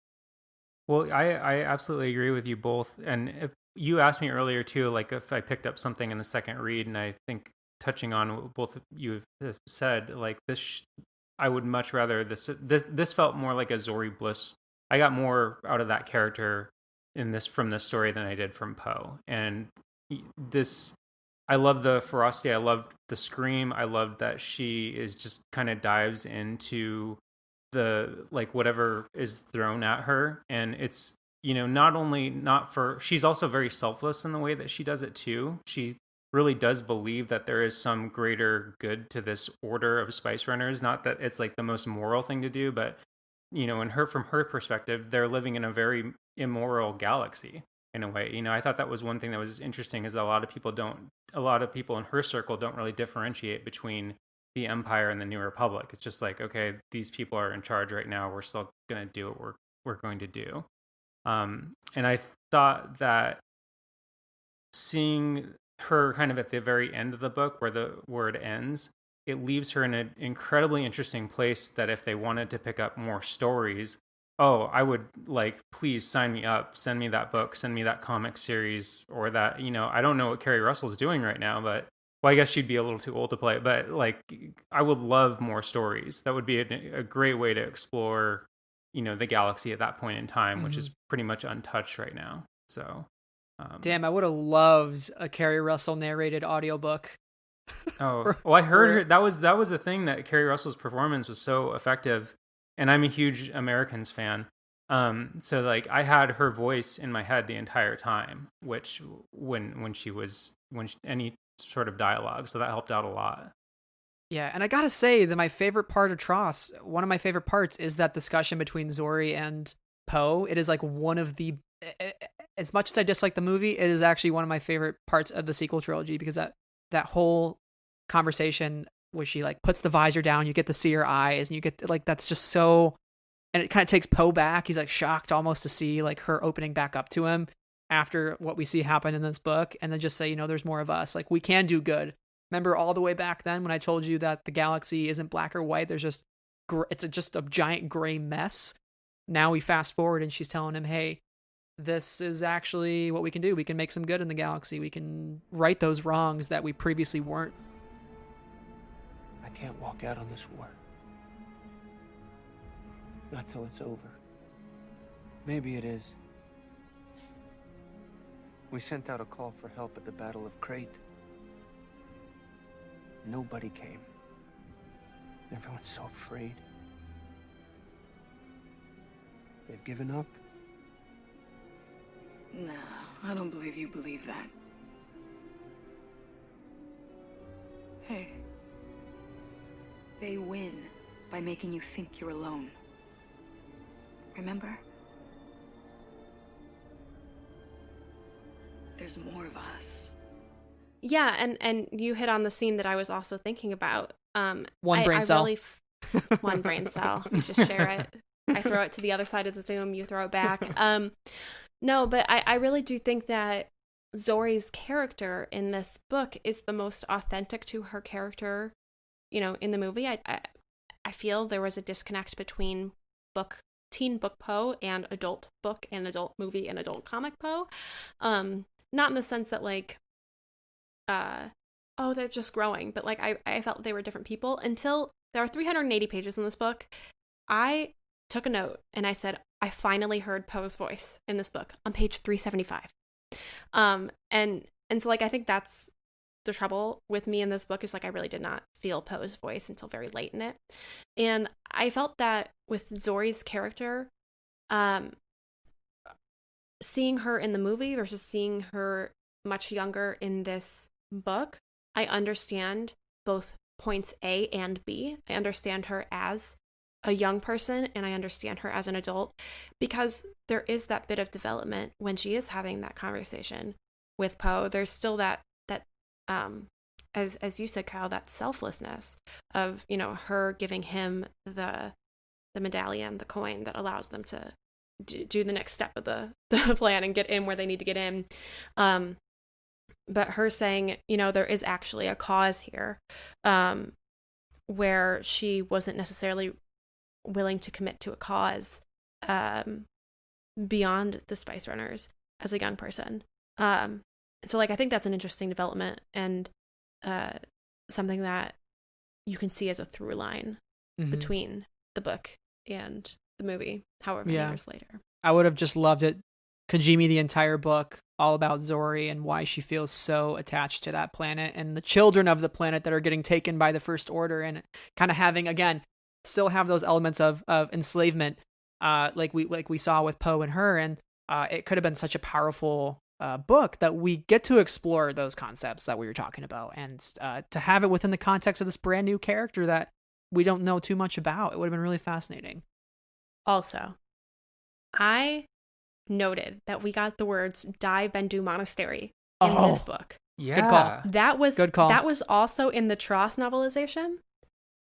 Well, I absolutely agree with you both. And if you asked me earlier too, like if I picked up something in the second read, and I think touching on what both of you have said, like this, I would much rather this felt more like a Zori Bliss. I got more out of that character from this story than I did from Poe. And this, I love the ferocity. I love the scream. I love that she is just kind of dives into the, like, whatever is thrown at her. And it's, she's also very selfless in the way that she does it too. She really does believe that there is some greater good to this order of Spice Runners. Not that it's like the most moral thing to do, but from her perspective, they're living in a very immoral galaxy in a way. I thought that was one thing that was interesting, is that a lot of people in her circle don't really differentiate between the Empire and the New Republic. It's just like, okay, these people are in charge right now. We're still going to do what we're going to do. And I thought that seeing her kind of at the very end of the book, where it ends, it leaves her in an incredibly interesting place that if they wanted to pick up more stories, oh, I would like, please sign me up, send me that book, send me that comic series, or that, I don't know what Carrie Russell's doing right now, but well, I guess she'd be a little too old to play it, but like, I would love more stories. That would be a great way to explore, the galaxy at that point in time, which is pretty much untouched right now. So, damn, I would have loved a Carrie Russell narrated audiobook. Oh, well, I heard her. That was the thing, that Carrie Russell's performance was so effective, and I'm a huge Americans fan. So like I had her voice in my head the entire time, which any sort of dialogue, so that helped out a lot. Yeah, and I gotta say that my favorite part of Tross, one of my favorite parts, is that discussion between Zori and Poe. It is like one of the, as much as I dislike the movie, it is actually one of my favorite parts of the sequel trilogy, because that whole conversation where she like puts the visor down, you get to see her eyes, and you get like, that's just so, and it kind of takes Poe back. He's like shocked almost to see like her opening back up to him after what we see happen in this book, and then just say, there's more of us. Like, we can do good. Remember all the way back then when I told you that the galaxy isn't black or white? There's just just a giant gray mess. Now we fast forward and she's telling him, hey, this is actually what we can do. We can make some good in the galaxy. We can right those wrongs that we previously weren't. I can't walk out on this war. Not till it's over. Maybe it is. We sent out a call for help at the Battle of Crate. Nobody came. Everyone's so afraid. They've given up. No, I don't believe you believe that. Hey. They win by making you think you're alone. Remember? There's more of us. Yeah, and you hit on the scene that I was also thinking about. One brain cell. One brain cell. We just share it. I throw it to the other side of the Zoom. You throw it back. No, but I really do think that Zori's character in this book is the most authentic to her character, in the movie. I feel there was a disconnect between teen book Poe and adult book and adult movie and adult comic Poe. Not in the sense that like, they're just growing, but like I felt they were different people until there are 380 pages in this book. I took a note and I said, I finally heard Poe's voice in this book on page 375. And so like I think that's the trouble with me in this book, is like I really did not feel Poe's voice until very late in it. And I felt that with Zori's character, seeing her in the movie versus seeing her much younger in this book, I understand both points A and B. I understand her as a young person and I understand her as an adult, because there is that bit of development when she is having that conversation with Poe. There's still that as you said, Kyle, that selflessness of, her giving him the medallion, the coin that allows them to do the next step of the plan and get in where they need to get in. But her saying, there is actually a cause here, where she wasn't necessarily willing to commit to a cause beyond the Spice Runners as a young person. So like I think that's an interesting development and something that you can see as a through line between the book and the movie, however many years later. I would have just loved it. Kajimi, the entire book, all about Zori and why she feels so attached to that planet and the children of the planet that are getting taken by the First Order, and kind of having, again, still have those elements of enslavement, like we saw with Poe and her. And it could have been such a powerful book that we get to explore those concepts that we were talking about, and to have it within the context of this brand new character that we don't know too much about. It would have been really fascinating. Also, I noted that we got the words Dai Bendu Monastery in this book. Yeah. Good call. Good call. That was also in the Tross novelization.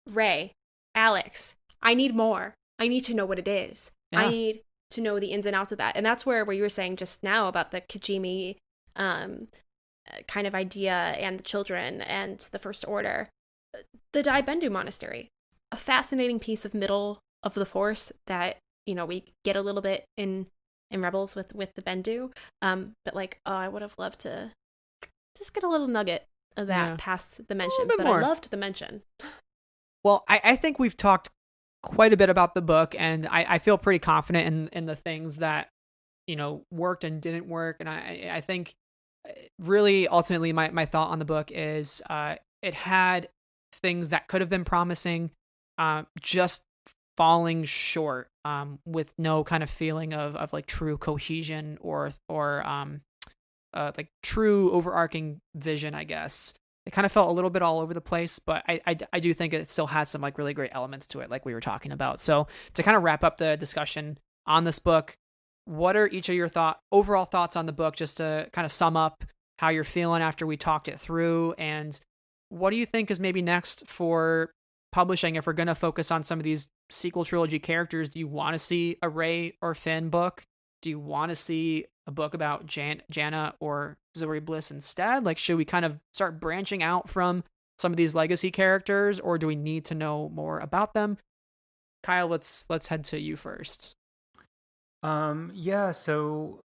Ray, Alex, I need more. I need to know what it is. Yeah. I need to know the ins and outs of that. And that's where you were saying just now about the Kajimi kind of idea and the children and the First Order. the Dai Bendu Monastery, a fascinating piece of middle of the Force that, you know, we get a little bit in Rebels with the Bendu, but like, oh, I would have loved to just get a little nugget of that past the mention, but more. I loved the mention. Well, I think we've talked quite a bit about the book, and I feel pretty confident in the things that, you know, worked and didn't work, and I think really ultimately my thought on the book is it had things that could have been promising, just falling short, with no kind of feeling of like true cohesion or like true overarching vision, I guess. It kind of felt a little bit all over the place, but I do think it still had some like really great elements to it, like we were talking about. So to kind of wrap up the discussion on this book, what are each of your overall thoughts on the book, just to kind of sum up how you're feeling after we talked it through, and what do you think is maybe next for publishing if we're going to focus on some of these sequel trilogy characters? Do you want to see a Rey or Finn book? Do you want to see a book about Jannah or Zoe Bliss instead? Like, should we kind of start branching out from some of these legacy characters, or do we need to know more about them? Kyle, let's head to you first. Yeah, so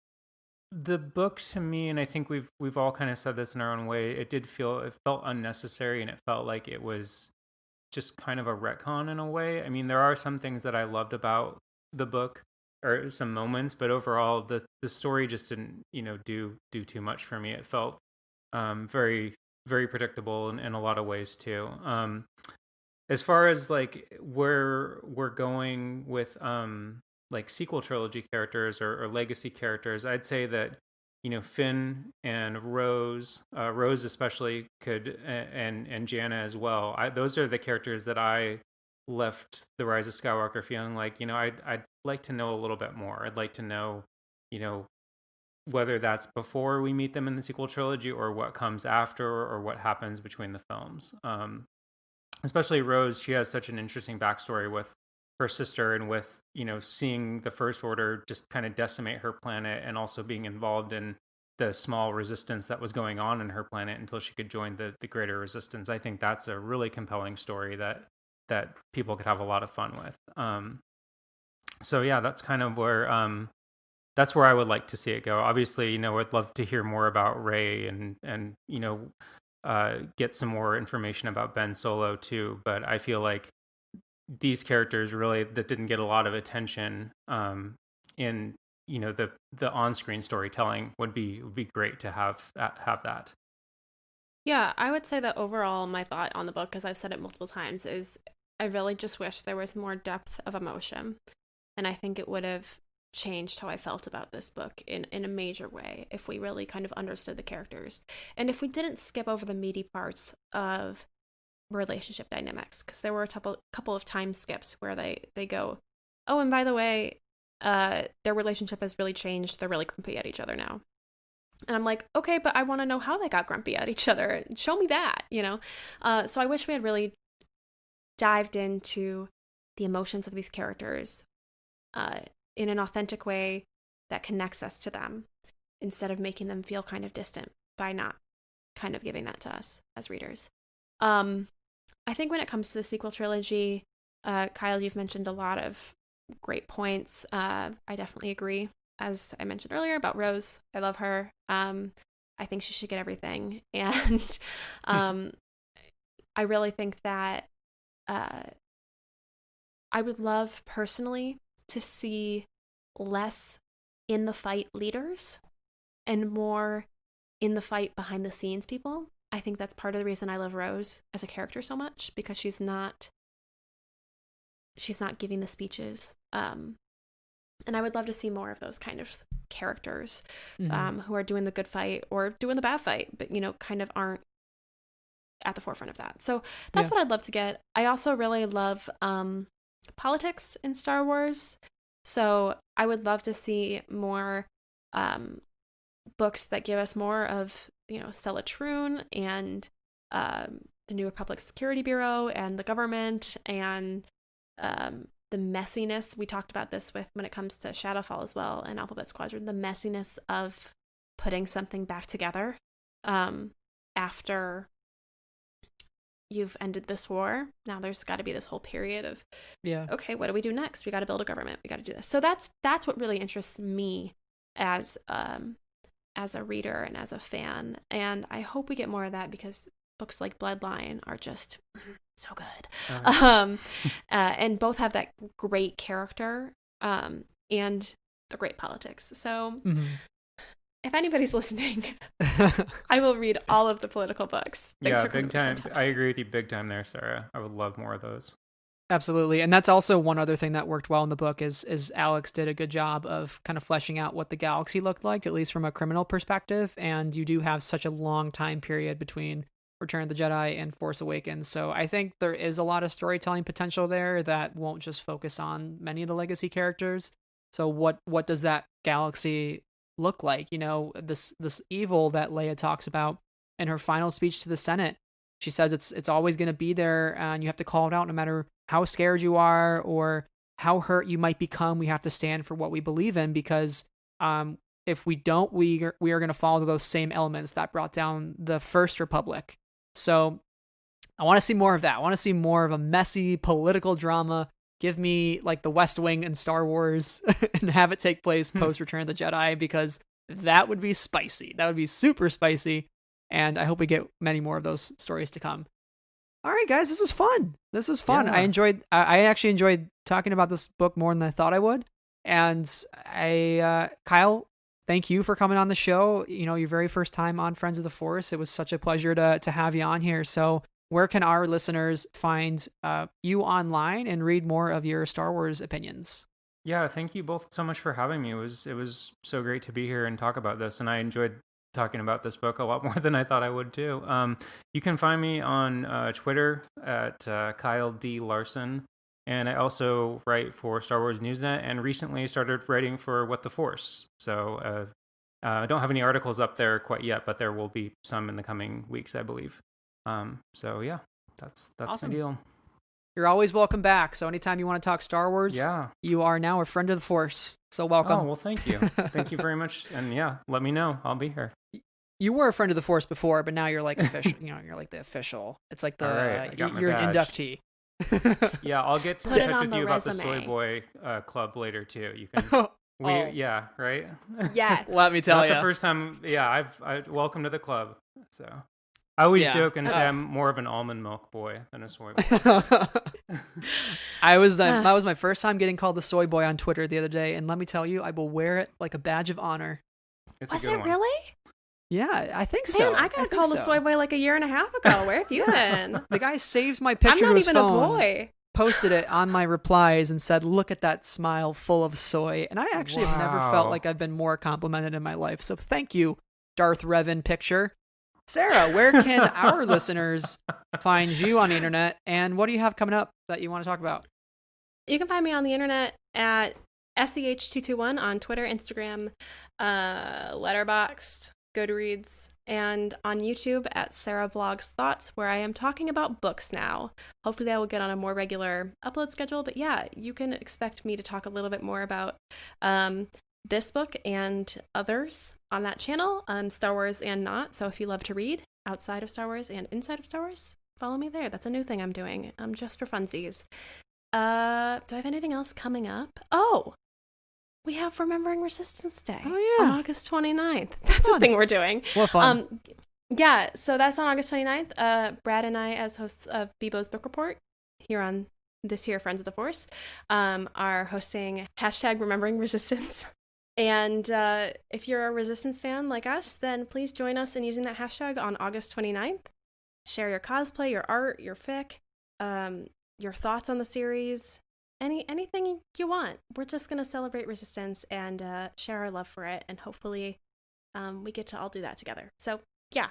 the book to me, and I think we've all kind of said this in our own way, it felt unnecessary, and it felt like it was just kind of a retcon in a way. I mean, there are some things that I loved about the book, or some moments, but overall the story just didn't, you know, do too much for me. It felt very, very predictable in a lot of ways too. As far as like where we're going with like sequel trilogy characters or legacy characters, I'd say that, you know, Finn and Rose especially and Jannah as well. Those are the characters that I left The Rise of Skywalker feeling like, you know, I'd like to know a little bit more. I'd like to know, you know, whether that's before we meet them in the sequel trilogy or what comes after or what happens between the films. Especially Rose, she has such an interesting backstory with her sister, and with, you know, seeing the First Order just kind of decimate her planet, and also being involved in the small resistance that was going on in her planet until she could join the greater resistance. I think that's a really compelling story that people could have a lot of fun with. So yeah, that's kind of where I would like to see it go. Obviously, you know, I'd love to hear more about Rey and you know, get some more information about Ben Solo too. But I feel like these characters really that didn't get a lot of attention in, you know, the on-screen storytelling would be great to have that. Yeah, I would say that overall my thought on the book, because I've said it multiple times, is I really just wish there was more depth of emotion. And I think it would have changed how I felt about this book in a major way if we really kind of understood the characters. And if we didn't skip over the meaty parts of relationship dynamics, because there were a couple of time skips where they go, oh, and by the way, their relationship has really changed. They're really grumpy at each other now. And I'm like, okay, but I want to know how they got grumpy at each other. Show me that, you know? So I wish we had really dived into the emotions of these characters in an authentic way that connects us to them, instead of making them feel kind of distant by not kind of giving that to us as readers. I think when it comes to the sequel trilogy, Kyle, you've mentioned a lot of great points. I definitely agree. As I mentioned earlier about Rose, I love her. I think she should get everything. And I really think that I would love personally to see less in the fight leaders and more in the fight behind the scenes people. I think that's part of the reason I love Rose as a character so much, because she's not giving the speeches. And I would love to see more of those kind of characters, who are doing the good fight or doing the bad fight, but, you know, kind of aren't at the forefront of that. So that's what I'd love to get. I also really love politics in Star Wars. So I would love to see more books that give us more of, you know, Stella Troon and the New Republic Security Bureau and the government and the messiness. We talked about this when it comes to Shadowfall as well and Alphabet Squadron, the messiness of putting something back together after you've ended this war. Now there's got to be this whole period of, okay, what do we do next? We got to build a government. We got to do this. So that's what really interests me as a reader and as a fan. And I hope we get more of that, because books like Bloodline are just so good. And both have that great character and the great politics. So if anybody's listening, I will read all of the political books. Thanks for big time. I agree with you big time there, Sarah. I would love more of those. Absolutely. And that's also one other thing that worked well in the book is Alex did a good job of kind of fleshing out what the galaxy looked like, at least from a criminal perspective. And you do have such a long time period between Return of the Jedi and Force Awakens. So I think there is a lot of storytelling potential there that won't just focus on many of the legacy characters. So what does that galaxy look like? You know, this evil that Leia talks about in her final speech to the Senate. She says it's always going to be there, and you have to call it out no matter how scared you are or how hurt you might become. We have to stand for what we believe in, because if we don't, we are going to fall to those same elements that brought down the First Republic. So I want to see more of that. I want to see more of a messy political drama. Give me like the West Wing in Star Wars and have it take place post Return of the Jedi, because that would be spicy. That would be super spicy. And I hope we get many more of those stories to come. All right, guys, this was fun. Yeah. I actually enjoyed talking about this book more than I thought I would. And Kyle, thank you for coming on the show. You know, your very first time on Friends of the Force. It was such a pleasure to have you on here. So where can our listeners find you online and read more of your Star Wars opinions? Yeah, thank you both so much for having me. It was so great to be here and talk about this. And I enjoyed talking about this book a lot more than I thought I would too. You can find me on Twitter at Kyle D. Larson. And I also write for Star Wars Newsnet and recently started writing for What the Force. So I don't have any articles up there quite yet, but there will be some in the coming weeks, I believe. So yeah, that's awesome. My deal. You're always welcome back. So anytime you want to talk Star Wars, you are now a friend of the Force. So welcome. Oh, well, thank you. Thank you very much. And yeah, let me know. I'll be here. You were a friend of the Force before, but now you're like official. You know, you're like the official. It's like you're an inductee. Yeah, I'll get in touch with you about the Soy Boy Club later too. You can. Yeah, right. Yes. Let me tell you. The first time. Yeah, I welcome to the club. So. I always joke and say I'm more of an almond milk boy than a soy boy. That was my first time getting called the soy boy on Twitter the other day, and let me tell you, I will wear it like a badge of honor. Was it really? Yeah, I think so. Man, I got called a soy boy like a year and a half ago. Where have you been? The guy saved my picture to his phone. I'm not even a boy. Posted it on my replies and said, "Look at that smile full of soy." And I actually have never felt like I've been more complimented in my life. So thank you, Darth Revan picture. Sarah, where can our listeners find you on the internet, and what do you have coming up that you want to talk about? You can find me on the internet at SEH221 on Twitter, Instagram, Letterboxd, Goodreads, and on YouTube at Sarah Vlogs Thoughts, where I am talking about books now. Hopefully I will get on a more regular upload schedule, but yeah, you can expect me to talk a little bit more about this book and others on that channel, Star Wars and not. So if you love to read outside of Star Wars and inside of Star Wars, follow me there. That's a new thing I'm doing, just for funsies. Do I have anything else coming up? Oh, we have Remembering Resistance Day on August 29th. That's a thing we're doing. What fun. Yeah, so that's on August 29th. Brad and I, as hosts of Bebo's Book Report here on this here Friends of the Force, are hosting #Remembering Resistance. And if you're a Resistance fan like us, then please join us in using that hashtag on August 29th. Share your cosplay, your art, your fic, your thoughts on the series, anything you want. We're just going to celebrate Resistance and share our love for it. And hopefully we get to all do that together. So, yeah.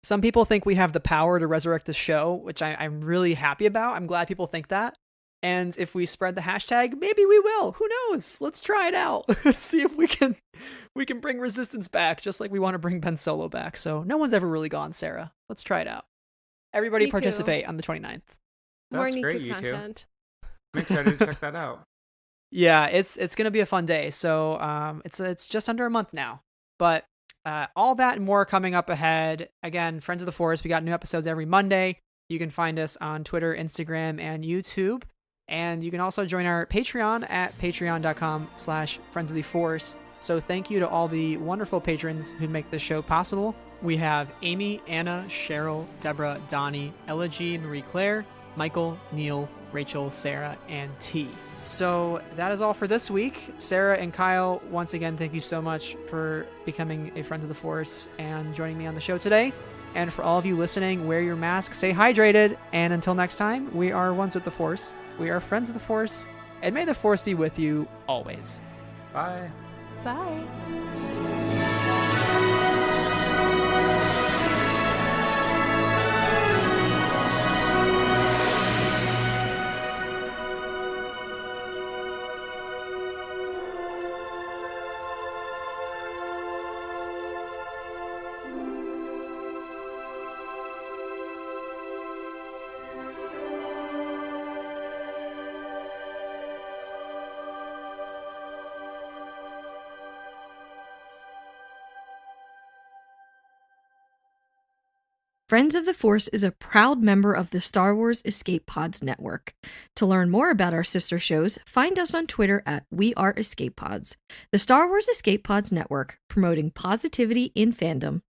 Some people think we have the power to resurrect the show, which I'm really happy about. I'm glad people think that. And if we spread the hashtag, maybe we will. Who knows? Let's try it out. Let's see if we can bring Resistance back, just like we want to bring Ben Solo back. So no one's ever really gone, Sarah. Let's try it out. Everybody participate on the 29th. That's great, you content. Two. I'm excited to check that out. Yeah, it's going to be a fun day. So it's just under a month now. But all that and more coming up ahead. Again, Friends of the Force, we got new episodes every Monday. You can find us on Twitter, Instagram, and YouTube. And you can also join our Patreon at patreon.com/Friends of the Force. So thank you to all the wonderful patrons who make this show possible. We have Amy, Anna, Cheryl, Deborah, Donnie, Ella G, Marie Claire, Michael, Neil, Rachel, Sarah, and T. So that is all for this week. Sarah and Kyle, once again, thank you so much for becoming a Friends of the Force and joining me on the show today. And for all of you listening, wear your mask, stay hydrated, and until next time, we are ones with the Force. We are friends of the Force, and may the Force be with you always. Bye. Bye. Friends of the Force is a proud member of the Star Wars Escape Pods network. To learn more about our sister shows, find us on Twitter at We Are Escape Pods. The Star Wars Escape Pods network, promoting positivity in fandom.